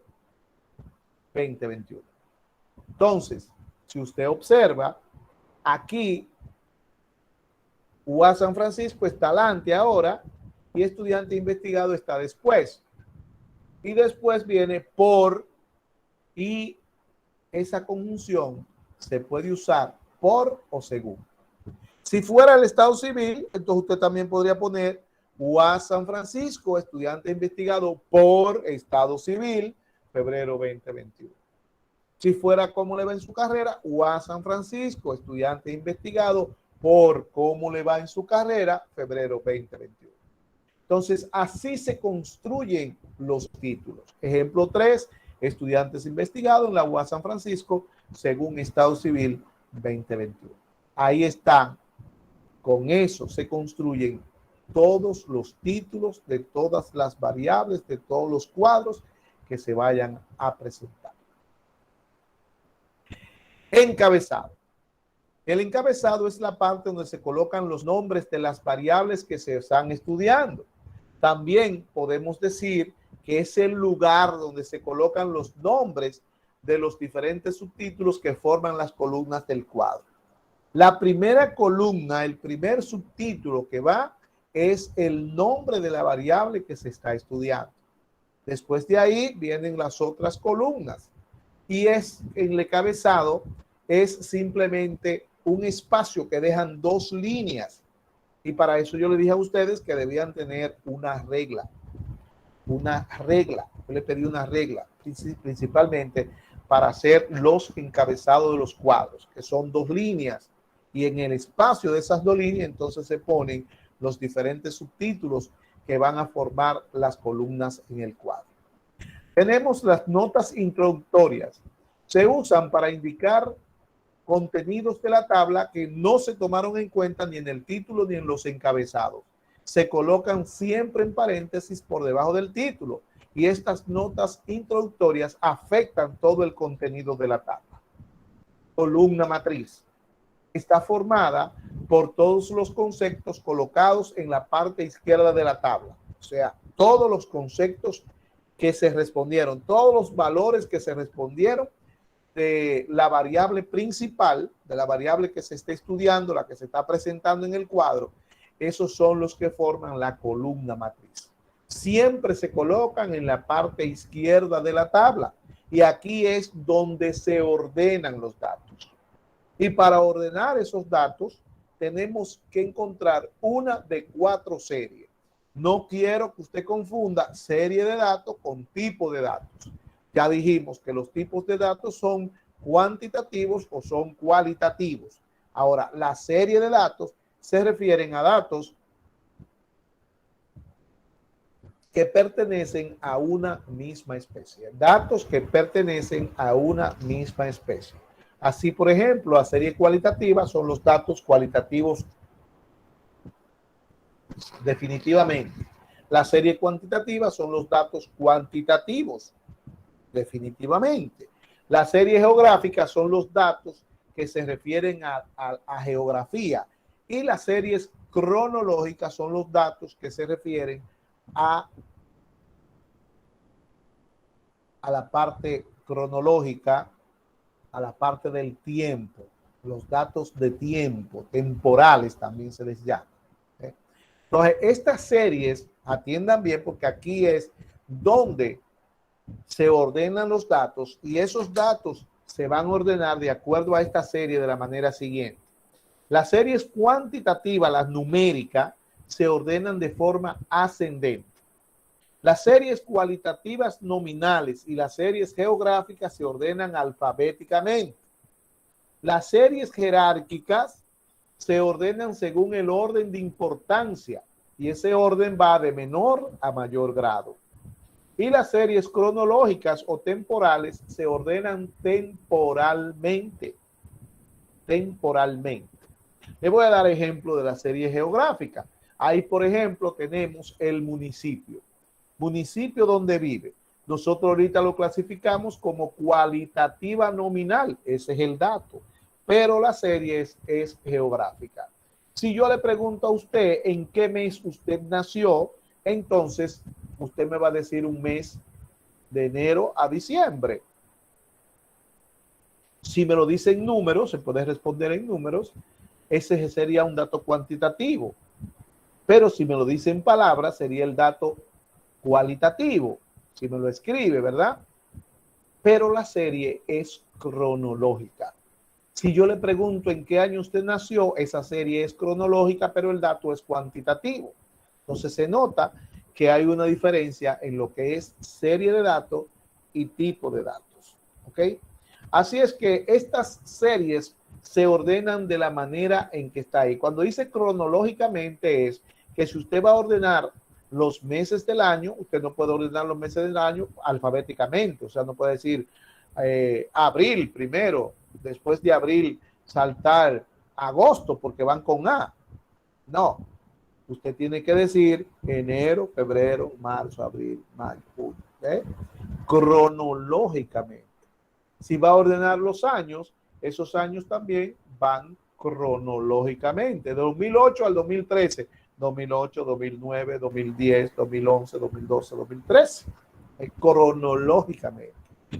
2021. Entonces, si usted observa, aquí UAS San Francisco está adelante ahora y estudiante investigado está después. Y después viene por, y esa conjunción se puede usar por o según. Si fuera el Estado Civil, entonces usted también podría poner UAS San Francisco, estudiante investigado por Estado Civil, febrero 2021. Si fuera cómo le va en su carrera, UAS San Francisco, estudiante investigado por cómo le va en su carrera, febrero 2021. Entonces, así se construyen los títulos. Ejemplo 3, estudiantes investigados en la UAS San Francisco, según Estado Civil 2021. Ahí está. Con eso se construyen todos los títulos de todas las variables, de todos los cuadros que se vayan a presentar. Encabezado. El encabezado es la parte donde se colocan los nombres de las variables que se están estudiando. También podemos decir que es el lugar donde se colocan los nombres de los diferentes subtítulos que forman las columnas del cuadro. La primera columna, el primer subtítulo que va es el nombre de la variable que se está estudiando. Después de ahí vienen las otras columnas y es el encabezado es simplemente un espacio que dejan dos líneas y para eso yo le dije a ustedes que debían tener una regla. Yo le pedí una regla principalmente para hacer los encabezados de los cuadros, que son dos líneas. Y en el espacio de esas dos líneas, entonces se ponen los diferentes subtítulos que van a formar las columnas en el cuadro. Tenemos las notas introductorias. Se usan para indicar contenidos de la tabla que no se tomaron en cuenta ni en el título ni en los encabezados. Se colocan siempre en paréntesis por debajo del título y estas notas introductorias afectan todo el contenido de la tabla. Columna matriz. Está formada por todos los conceptos colocados en la parte izquierda de la tabla. O sea, todos los conceptos que se respondieron, todos los valores que se respondieron de la variable principal, de la variable que se está estudiando, la que se está presentando en el cuadro, esos son los que forman la columna matriz. Siempre se colocan en la parte izquierda de la tabla y aquí es donde se ordenan los datos. Y para ordenar esos datos tenemos que encontrar una de 4 series. No quiero que usted confunda serie de datos con tipo de datos. Ya dijimos que los tipos de datos son cuantitativos o son cualitativos. Ahora, la serie de datos se refieren a datos que pertenecen a una misma especie. Datos que pertenecen a una misma especie. Así, por ejemplo, la serie cualitativa son los datos cualitativos definitivamente. La serie cuantitativa son los datos cuantitativos definitivamente. La serie geográfica son los datos que se refieren a geografía y las series cronológicas son los datos que se refieren a la parte cronológica, a la parte del tiempo, los datos de tiempo, temporales también se les llama. Entonces, estas series, atiendan bien porque aquí es donde se ordenan los datos y esos datos se van a ordenar de acuerdo a esta serie de la manera siguiente. Las series cuantitativas, las numéricas, se ordenan de forma ascendente. Las series cualitativas nominales y las series geográficas se ordenan alfabéticamente. Las series jerárquicas se ordenan según el orden de importancia y ese orden va de menor a mayor grado. Y las series cronológicas o temporales se ordenan temporalmente. Temporalmente. Le voy a dar ejemplo de la serie geográfica. Ahí, por ejemplo, tenemos el municipio. Municipio donde vive. Nosotros ahorita lo clasificamos como cualitativa nominal. Ese es el dato. Pero la serie es geográfica. Si yo le pregunto a usted en qué mes usted nació, entonces usted me va a decir un mes de enero a diciembre. Si me lo dice en números, se puede responder en números, ese sería un dato cuantitativo. Pero si me lo dice en palabras, sería el dato cualitativo. Si me lo escribe, ¿verdad? Pero la serie es cronológica. Si yo le pregunto en qué año usted nació, esa serie es cronológica, pero el dato es cuantitativo. Entonces se nota que hay una diferencia en lo que es serie de datos y tipo de datos. ¿Ok? Así es que estas series se ordenan de la manera en que está ahí. Cuando dice cronológicamente es que si usted va a ordenar los meses del año, usted no puede ordenar los meses del año alfabéticamente. O sea, no puede decir abril primero, después de abril saltar agosto porque van con A. No, usted tiene que decir enero, febrero, marzo, abril, mayo, junio. Cronológicamente. Si va a ordenar los años, esos años también van cronológicamente. De 2008 al 2013, 2008, 2009, 2010, 2011, 2012, 2013. Cronológicamente.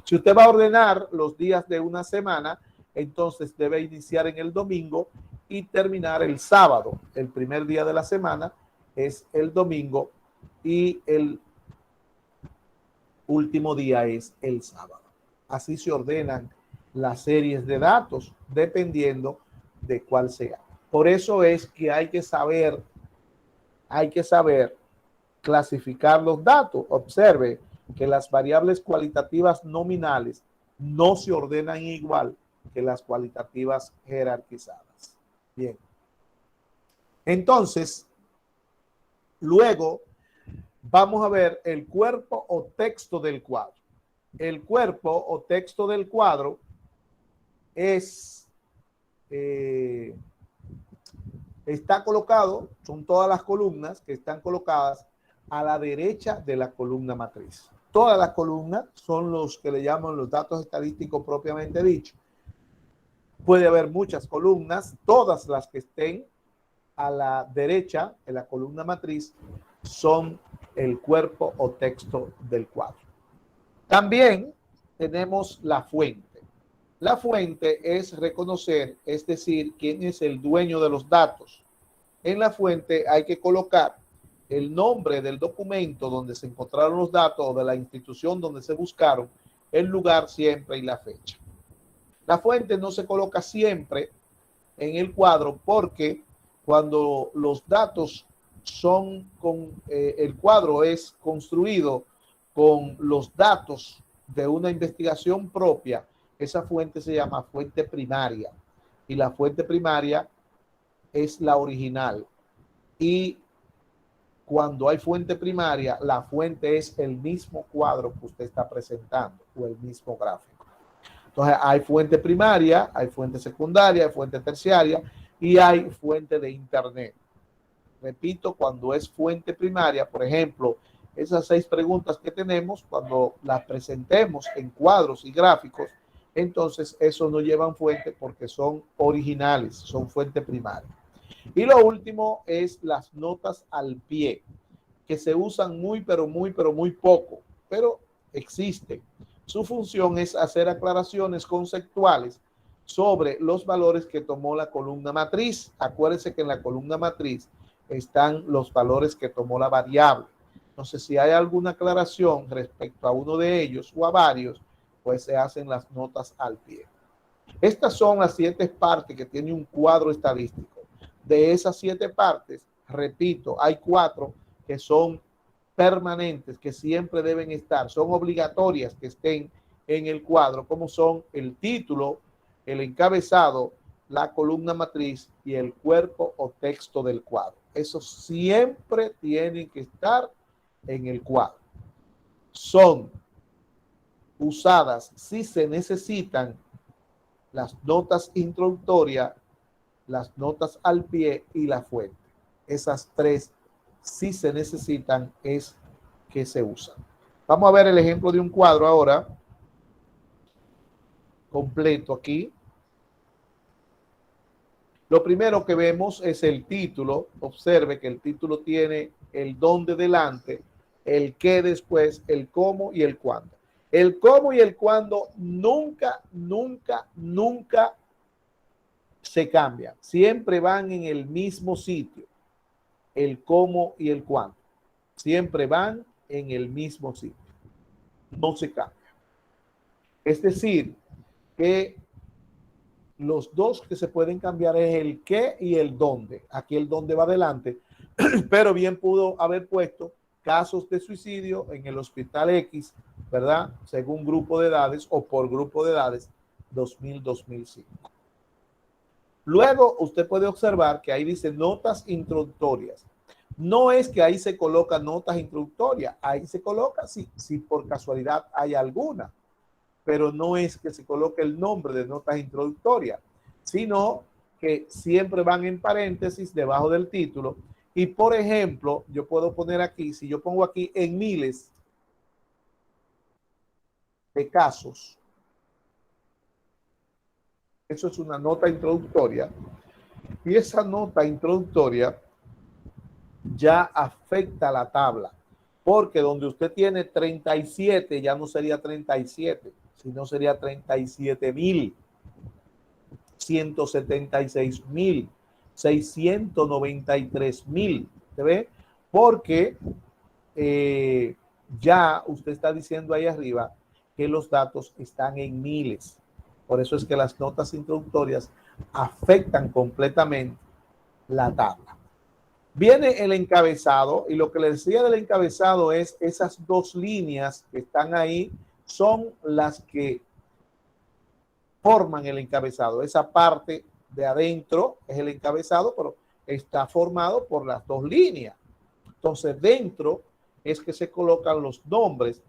Si usted va a ordenar los días de una semana, entonces debe iniciar en el domingo y terminar el sábado. El primer día de la semana es el domingo y el último día es el sábado. Así se ordenan las series de datos dependiendo de cuál sea. Por eso es que hay que saber clasificar los datos. Observe que las variables cualitativas nominales no se ordenan igual que las cualitativas jerarquizadas. Bien. Entonces, luego vamos a ver el cuerpo o texto del cuadro. El cuerpo o texto del cuadro está colocado, son todas las columnas que están colocadas a la derecha de la columna matriz. Todas las columnas son los que le llaman los datos estadísticos propiamente dicho. Puede haber muchas columnas, todas las que estén a la derecha de la columna matriz son el cuerpo o texto del cuadro. También tenemos la fuente. La fuente es reconocer, es decir, quién es el dueño de los datos. En la fuente hay que colocar el nombre del documento donde se encontraron los datos o de la institución donde se buscaron, el lugar siempre y la fecha. La fuente no se coloca siempre en el cuadro porque cuando los datos son el cuadro es construido con los datos de una investigación propia, esa fuente se llama fuente primaria y la fuente primaria es la original. Y cuando hay fuente primaria, la fuente es el mismo cuadro que usted está presentando o el mismo gráfico. Entonces hay fuente primaria, hay fuente secundaria, hay fuente terciaria y hay fuente de internet. Repito, cuando es fuente primaria, por ejemplo, esas 6 preguntas que tenemos, cuando las presentemos en cuadros y gráficos, entonces eso no llevan fuente porque son originales, son fuente primaria. Y lo último es las notas al pie, que se usan muy poco, pero existen. Su función es hacer aclaraciones conceptuales sobre los valores que tomó la columna matriz. Acuérdense que en la columna matriz están los valores que tomó la variable. Entonces, si hay alguna aclaración respecto a uno de ellos o a varios, pues se hacen las notas al pie. Estas son las 7 partes que tiene un cuadro estadístico. De esas 7 partes, repito, hay 4 que son permanentes, que siempre deben estar, son obligatorias que estén en el cuadro, como son el título, el encabezado, la columna matriz y el cuerpo o texto del cuadro. Esos siempre tienen que estar en el cuadro. Son usadas si se necesitan las notas introductorias, las notas al pie y la fuente. Esas 3, si se necesitan, es que se usan. Vamos a ver el ejemplo de un cuadro ahora, completo aquí. Lo primero que vemos es el título. Observe que el título tiene el dónde delante, el qué después, el cómo y el cuándo. El cómo y el cuándo nunca se cambian. Siempre van en el mismo sitio. El cómo y el cuándo. Siempre van en el mismo sitio. No se cambian. Es decir, que los dos que se pueden cambiar es el qué y el dónde. Aquí el dónde va adelante, pero bien pudo haber puesto casos de suicidio en el hospital X, ¿verdad? Según grupo de edades o por grupo de edades, 2000-2005. Luego usted puede observar que ahí dice notas introductorias. No es que ahí se colocan notas introductorias, ahí se coloca si por casualidad hay alguna, pero no es que se coloque el nombre de notas introductorias, sino que siempre van en paréntesis debajo del título. Y por ejemplo, yo puedo poner aquí, si yo pongo aquí en miles de casos, eso es una nota introductoria, y esa nota introductoria ya afecta la tabla, porque donde usted tiene 37 ya no sería 37, sino sería 37.000, 176.000, 693.000, ¿se ve? Porque ya usted está diciendo ahí arriba que los datos están en miles. Por eso es que las notas introductorias afectan completamente la tabla. Viene el encabezado, y lo que le decía del encabezado es esas 2 líneas que están ahí son las que forman el encabezado. Esa parte de adentro es el encabezado, pero está formado por las 2 líneas. Entonces, dentro es que se colocan los nombres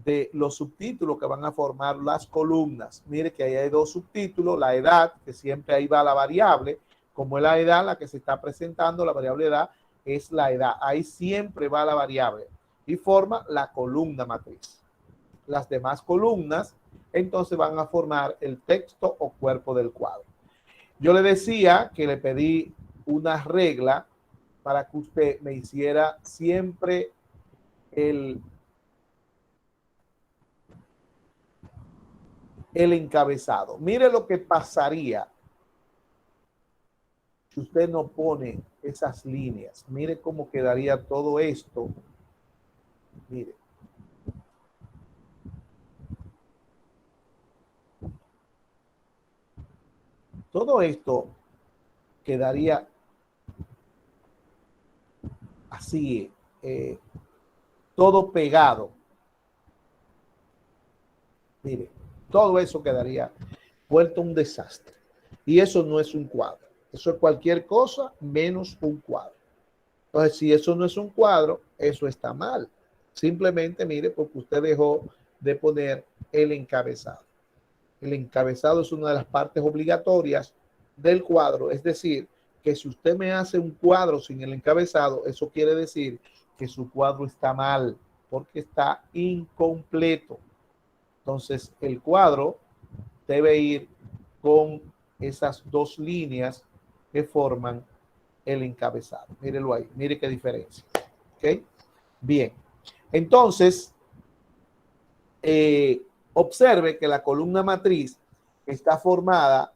de los subtítulos que van a formar las columnas. Mire que ahí hay 2 subtítulos, la edad, que siempre ahí va la variable, como es la edad la que se está presentando, la variable edad es la edad. Ahí siempre va la variable y forma la columna matriz. Las demás columnas entonces van a formar el texto o cuerpo del cuadro. Yo le decía que le pedí una regla para que usted me hiciera siempre el encabezado. Mire lo que pasaría si usted no pone esas líneas. Mire cómo quedaría todo esto. Mire. Todo esto quedaría así, todo pegado. Mire, todo eso quedaría vuelto un desastre. Y eso no es un cuadro. Eso es cualquier cosa menos un cuadro. Entonces, si eso no es un cuadro, eso está mal. Simplemente, mire, porque usted dejó de poner el encabezado. El encabezado es una de las partes obligatorias del cuadro. Es decir, que si usted me hace un cuadro sin el encabezado, eso quiere decir que su cuadro está mal, porque está incompleto. Entonces, el cuadro debe ir con esas 2 líneas que forman el encabezado. Mírelo ahí, mire qué diferencia. ¿Ok? Bien. Entonces, observe que la columna matriz está formada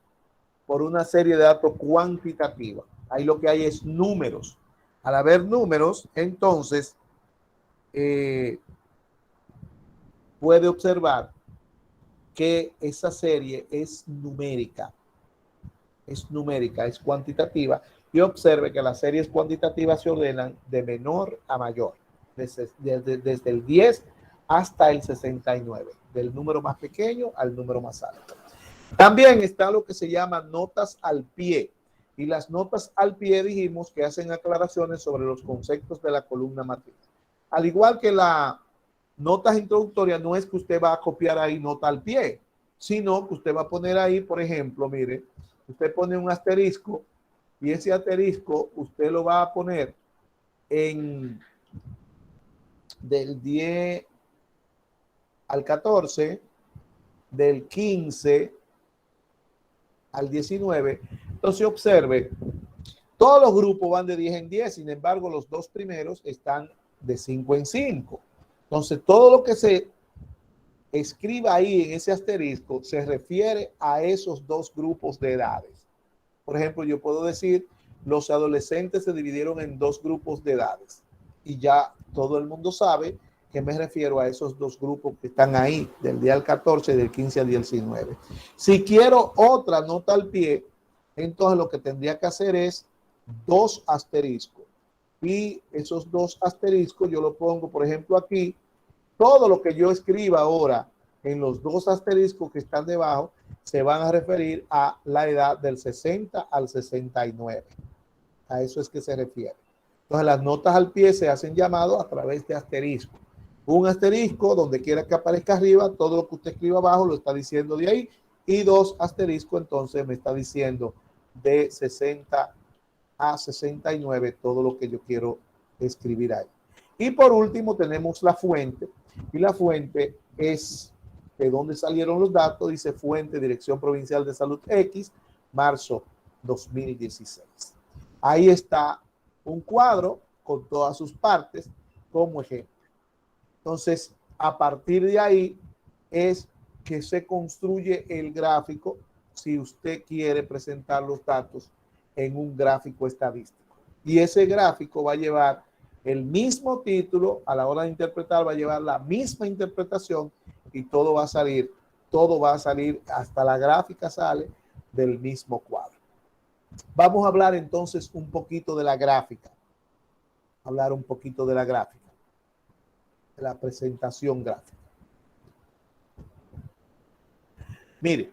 por una serie de datos cuantitativos. Ahí lo que hay es números. Al haber números, entonces, puede observar que esa serie es numérica. Es numérica, es cuantitativa. Y observe que las series cuantitativas se ordenan de menor a mayor, desde el 10 hasta el 69, del número más pequeño al número más alto. También está lo que se llama notas al pie. Y las notas al pie dijimos que hacen aclaraciones sobre los conceptos de la columna matriz. Al igual que las notas introductorias, no es que usted va a copiar ahí nota al pie, sino que usted va a poner ahí, por ejemplo, mire, usted pone un asterisco y ese asterisco usted lo va a poner en del 10 al 14, del 15 al 19. Entonces observe, todos los grupos van de 10 en 10, sin embargo los dos primeros están de 5 en 5. Entonces todo lo que se escriba ahí en ese asterisco se refiere a esos dos grupos de edades. Por ejemplo, yo puedo decir, los adolescentes se dividieron en dos grupos de edades. Y ya todo el mundo sabe que me refiero a esos dos grupos que están ahí, del día al 14 y del 15 al 19. Si quiero otra nota al pie, entonces lo que tendría que hacer es dos asteriscos. Y esos dos asteriscos yo lo pongo, por ejemplo, aquí. Todo lo que yo escriba ahora en los dos asteriscos que están debajo se van a referir a la edad del 60 al 69. A eso es que se refiere. Entonces las notas al pie se hacen llamado a través de asterisco. Un asterisco, donde quiera que aparezca arriba, todo lo que usted escriba abajo lo está diciendo de ahí. Y dos asteriscos, entonces me está diciendo de 60 a 69 todo lo que yo quiero escribir ahí. Y por último tenemos la fuente. Y la fuente es de dónde salieron los datos. Dice fuente, Dirección Provincial de Salud X, marzo 2016. Ahí está un cuadro con todas sus partes como ejemplo. Entonces, a partir de ahí es que se construye el gráfico si usted quiere presentar los datos en un gráfico estadístico. Y ese gráfico va a llevar el mismo título, a la hora de interpretar va a llevar la misma interpretación y todo va a salir, hasta la gráfica sale del mismo cuadro. Vamos a hablar entonces un poquito de la gráfica. De la presentación gráfica. Mire,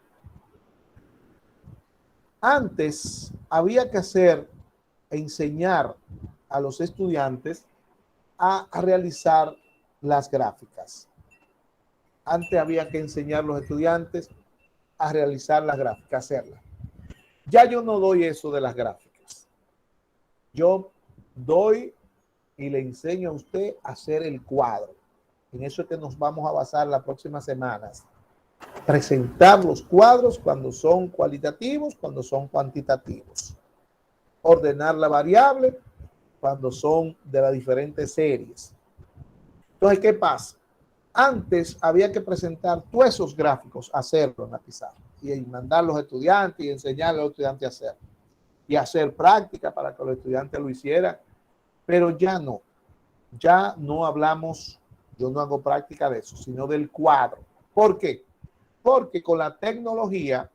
antes había que enseñar a los estudiantes a realizar las gráficas. Antes había que enseñar a los estudiantes a realizar las gráficas, hacerlas. Ya yo no doy eso de las gráficas. Yo doy y le enseño a usted a hacer el cuadro. En eso es que nos vamos a basar las próximas semanas. Presentar los cuadros cuando son cualitativos, cuando son cuantitativos. Ordenar la variable cuando son de las diferentes series. Entonces, ¿qué pasa? Antes había que presentar todos esos gráficos, hacerlos en la pizarra y mandar a los estudiantes y enseñarle a los estudiantes a hacerlo. Y hacer práctica para que los estudiantes lo hicieran. Pero ya no hablamos, yo no hago práctica de eso, sino del cuadro. ¿Por qué? Porque con la tecnología,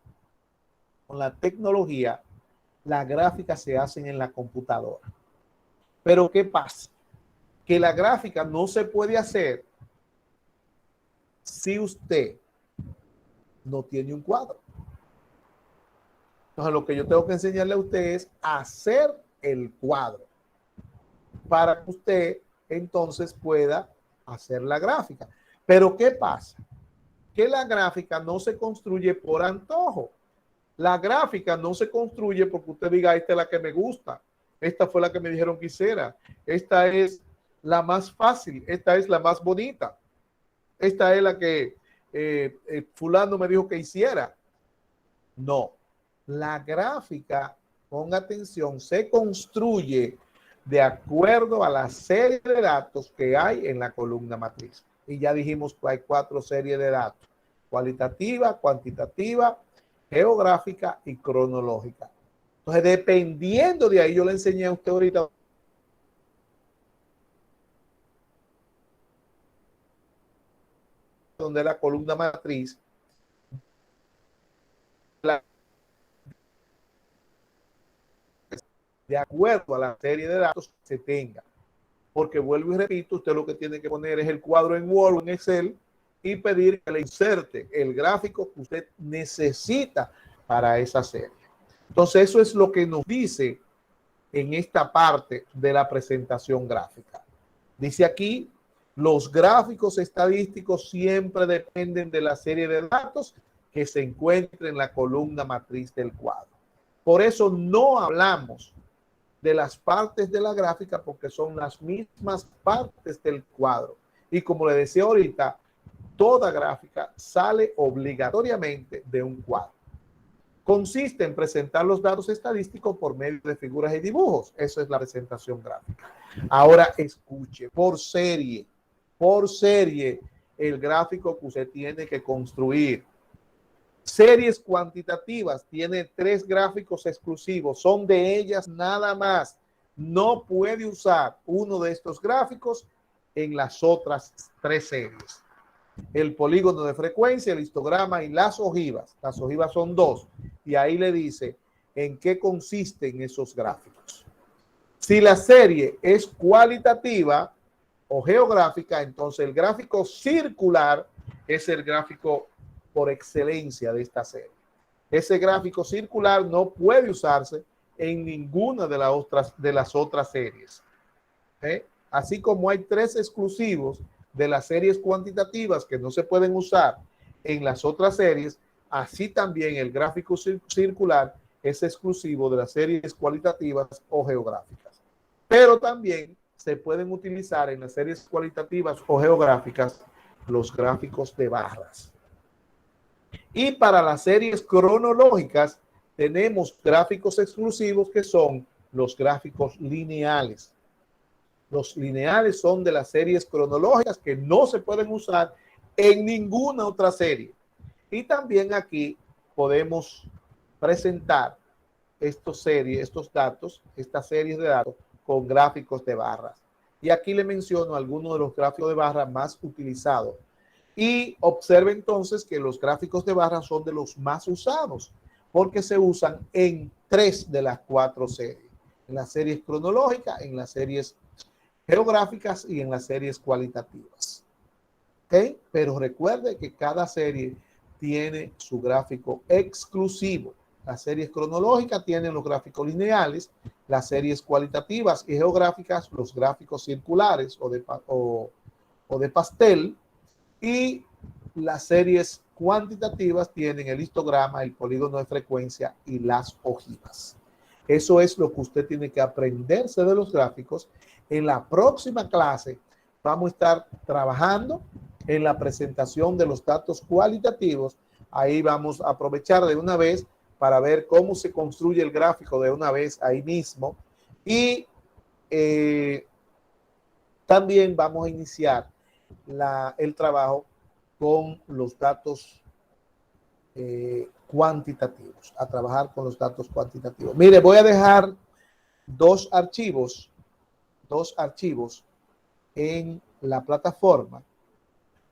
las gráficas se hacen en la computadora. Pero ¿qué pasa? Que la gráfica no se puede hacer si usted no tiene un cuadro. Entonces lo que yo tengo que enseñarle a usted es hacer el cuadro para que usted entonces pueda hacer la gráfica. Pero ¿qué pasa? Que la gráfica no se construye por antojo. La gráfica no se construye porque usted diga, esta es la que me gusta, esta fue la que me dijeron que hiciera, esta es la más fácil, esta es la más bonita, esta es la que fulano me dijo que hiciera. No, la gráfica, ponga atención, se construye de acuerdo a la serie de datos que hay en la columna matriz. Y ya dijimos que hay 4 series de datos: cualitativa, cuantitativa, geográfica y cronológica. Entonces, dependiendo de ahí, yo le enseñé a usted ahorita donde la columna matriz de acuerdo a la serie de datos que se tenga. Porque vuelvo y repito, usted lo que tiene que poner es el cuadro en Word o en Excel y pedir que le inserte el gráfico que usted necesita para esa serie. Entonces, eso es lo que nos dice en esta parte de la presentación gráfica. Dice aquí, los gráficos estadísticos siempre dependen de la serie de datos que se encuentra en la columna matriz del cuadro. Por eso no hablamos de las partes de la gráfica porque son las mismas partes del cuadro. Y como le decía ahorita, toda gráfica sale obligatoriamente de un cuadro. Consiste en presentar los datos estadísticos por medio de figuras y dibujos. Eso es la presentación gráfica. Ahora escuche, por serie, el gráfico que usted tiene que construir. Series cuantitativas tiene 3 gráficos exclusivos, son de ellas nada más. No puede usar uno de estos gráficos en las otras 3 series. El polígono de frecuencia, el histograma y las ojivas. Las ojivas son 2 y ahí le dice en qué consisten esos gráficos. Si la serie es cualitativa o geográfica, entonces el gráfico circular es el gráfico por excelencia de esta serie. Ese gráfico circular no puede usarse en ninguna de las otras series. Así como hay 3 exclusivos de las series cuantitativas que no se pueden usar en las otras series, así también el gráfico circular es exclusivo de las series cualitativas o geográficas. Pero también se pueden utilizar en las series cualitativas o geográficas los gráficos de barras. Y para las series cronológicas tenemos gráficos exclusivos que son los gráficos lineales. Los lineales son de las series cronológicas que no se pueden usar en ninguna otra serie. Y también aquí podemos presentar estas series de datos con gráficos de barras. Y aquí le menciono algunos de los gráficos de barras más utilizados. Y observe entonces que los gráficos de barras son de los más usados porque se usan en 3 de las 4 series. En las series cronológicas, en las series geográficas y en las series cualitativas. ¿Ok? Pero recuerde que cada serie tiene su gráfico exclusivo. Las series cronológicas tienen los gráficos lineales, las series cualitativas y geográficas, los gráficos circulares o de pastel, y las series cuantitativas tienen el histograma, el polígono de frecuencia y las ojivas. Eso es lo que usted tiene que aprenderse de los gráficos. En la próxima clase vamos a estar trabajando en la presentación de los datos cualitativos. Ahí vamos a aprovechar de una vez para ver cómo se construye el gráfico de una vez ahí mismo. Y también vamos a iniciar el trabajo con los datos cuantitativos, a trabajar con los datos cuantitativos. Mire, voy a dejar dos archivos en la plataforma.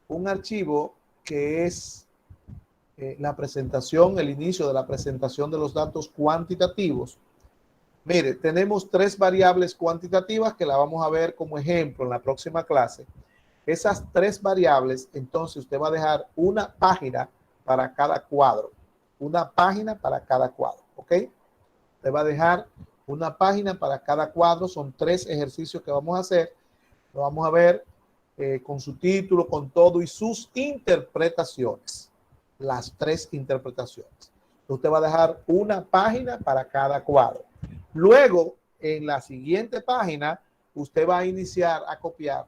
Un archivo que es la presentación, el inicio de la presentación de los datos cuantitativos. Mire, tenemos 3 variables cuantitativas que la vamos a ver como ejemplo en la próxima clase. Esas 3 variables, entonces usted va a dejar una página para cada cuadro. Una página para cada cuadro, ¿ok? Usted va a dejar una página para cada cuadro. Son 3 ejercicios que vamos a hacer. Lo vamos a ver con su título, con todo y sus interpretaciones. Las 3 interpretaciones. Usted va a dejar una página para cada cuadro. Luego, en la siguiente página, usted va a iniciar a copiar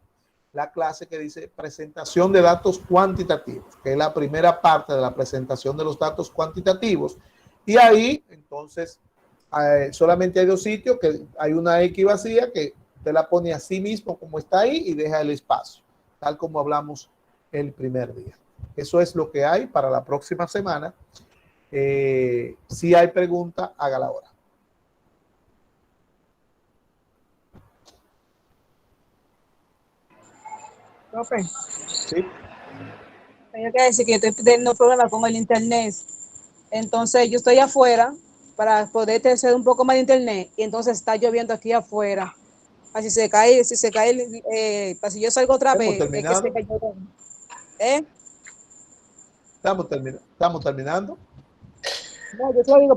la clase que dice presentación de datos cuantitativos, que es la primera parte de la presentación de los datos cuantitativos. Y ahí, entonces, solamente hay 2 sitios, que hay una X vacía que usted la pone así mismo como está ahí y deja el espacio, tal como hablamos el primer día. Eso es lo que hay para la próxima semana. Si hay pregunta, hágala ahora. Profe. Sí. Tengo que decir que estoy teniendo problemas con el internet. Entonces yo estoy afuera para poder tener un poco más de internet y entonces está lloviendo aquí afuera. Así si se cae, si yo salgo otra vez, es que se cayó. Estamos terminando. No, yo solo digo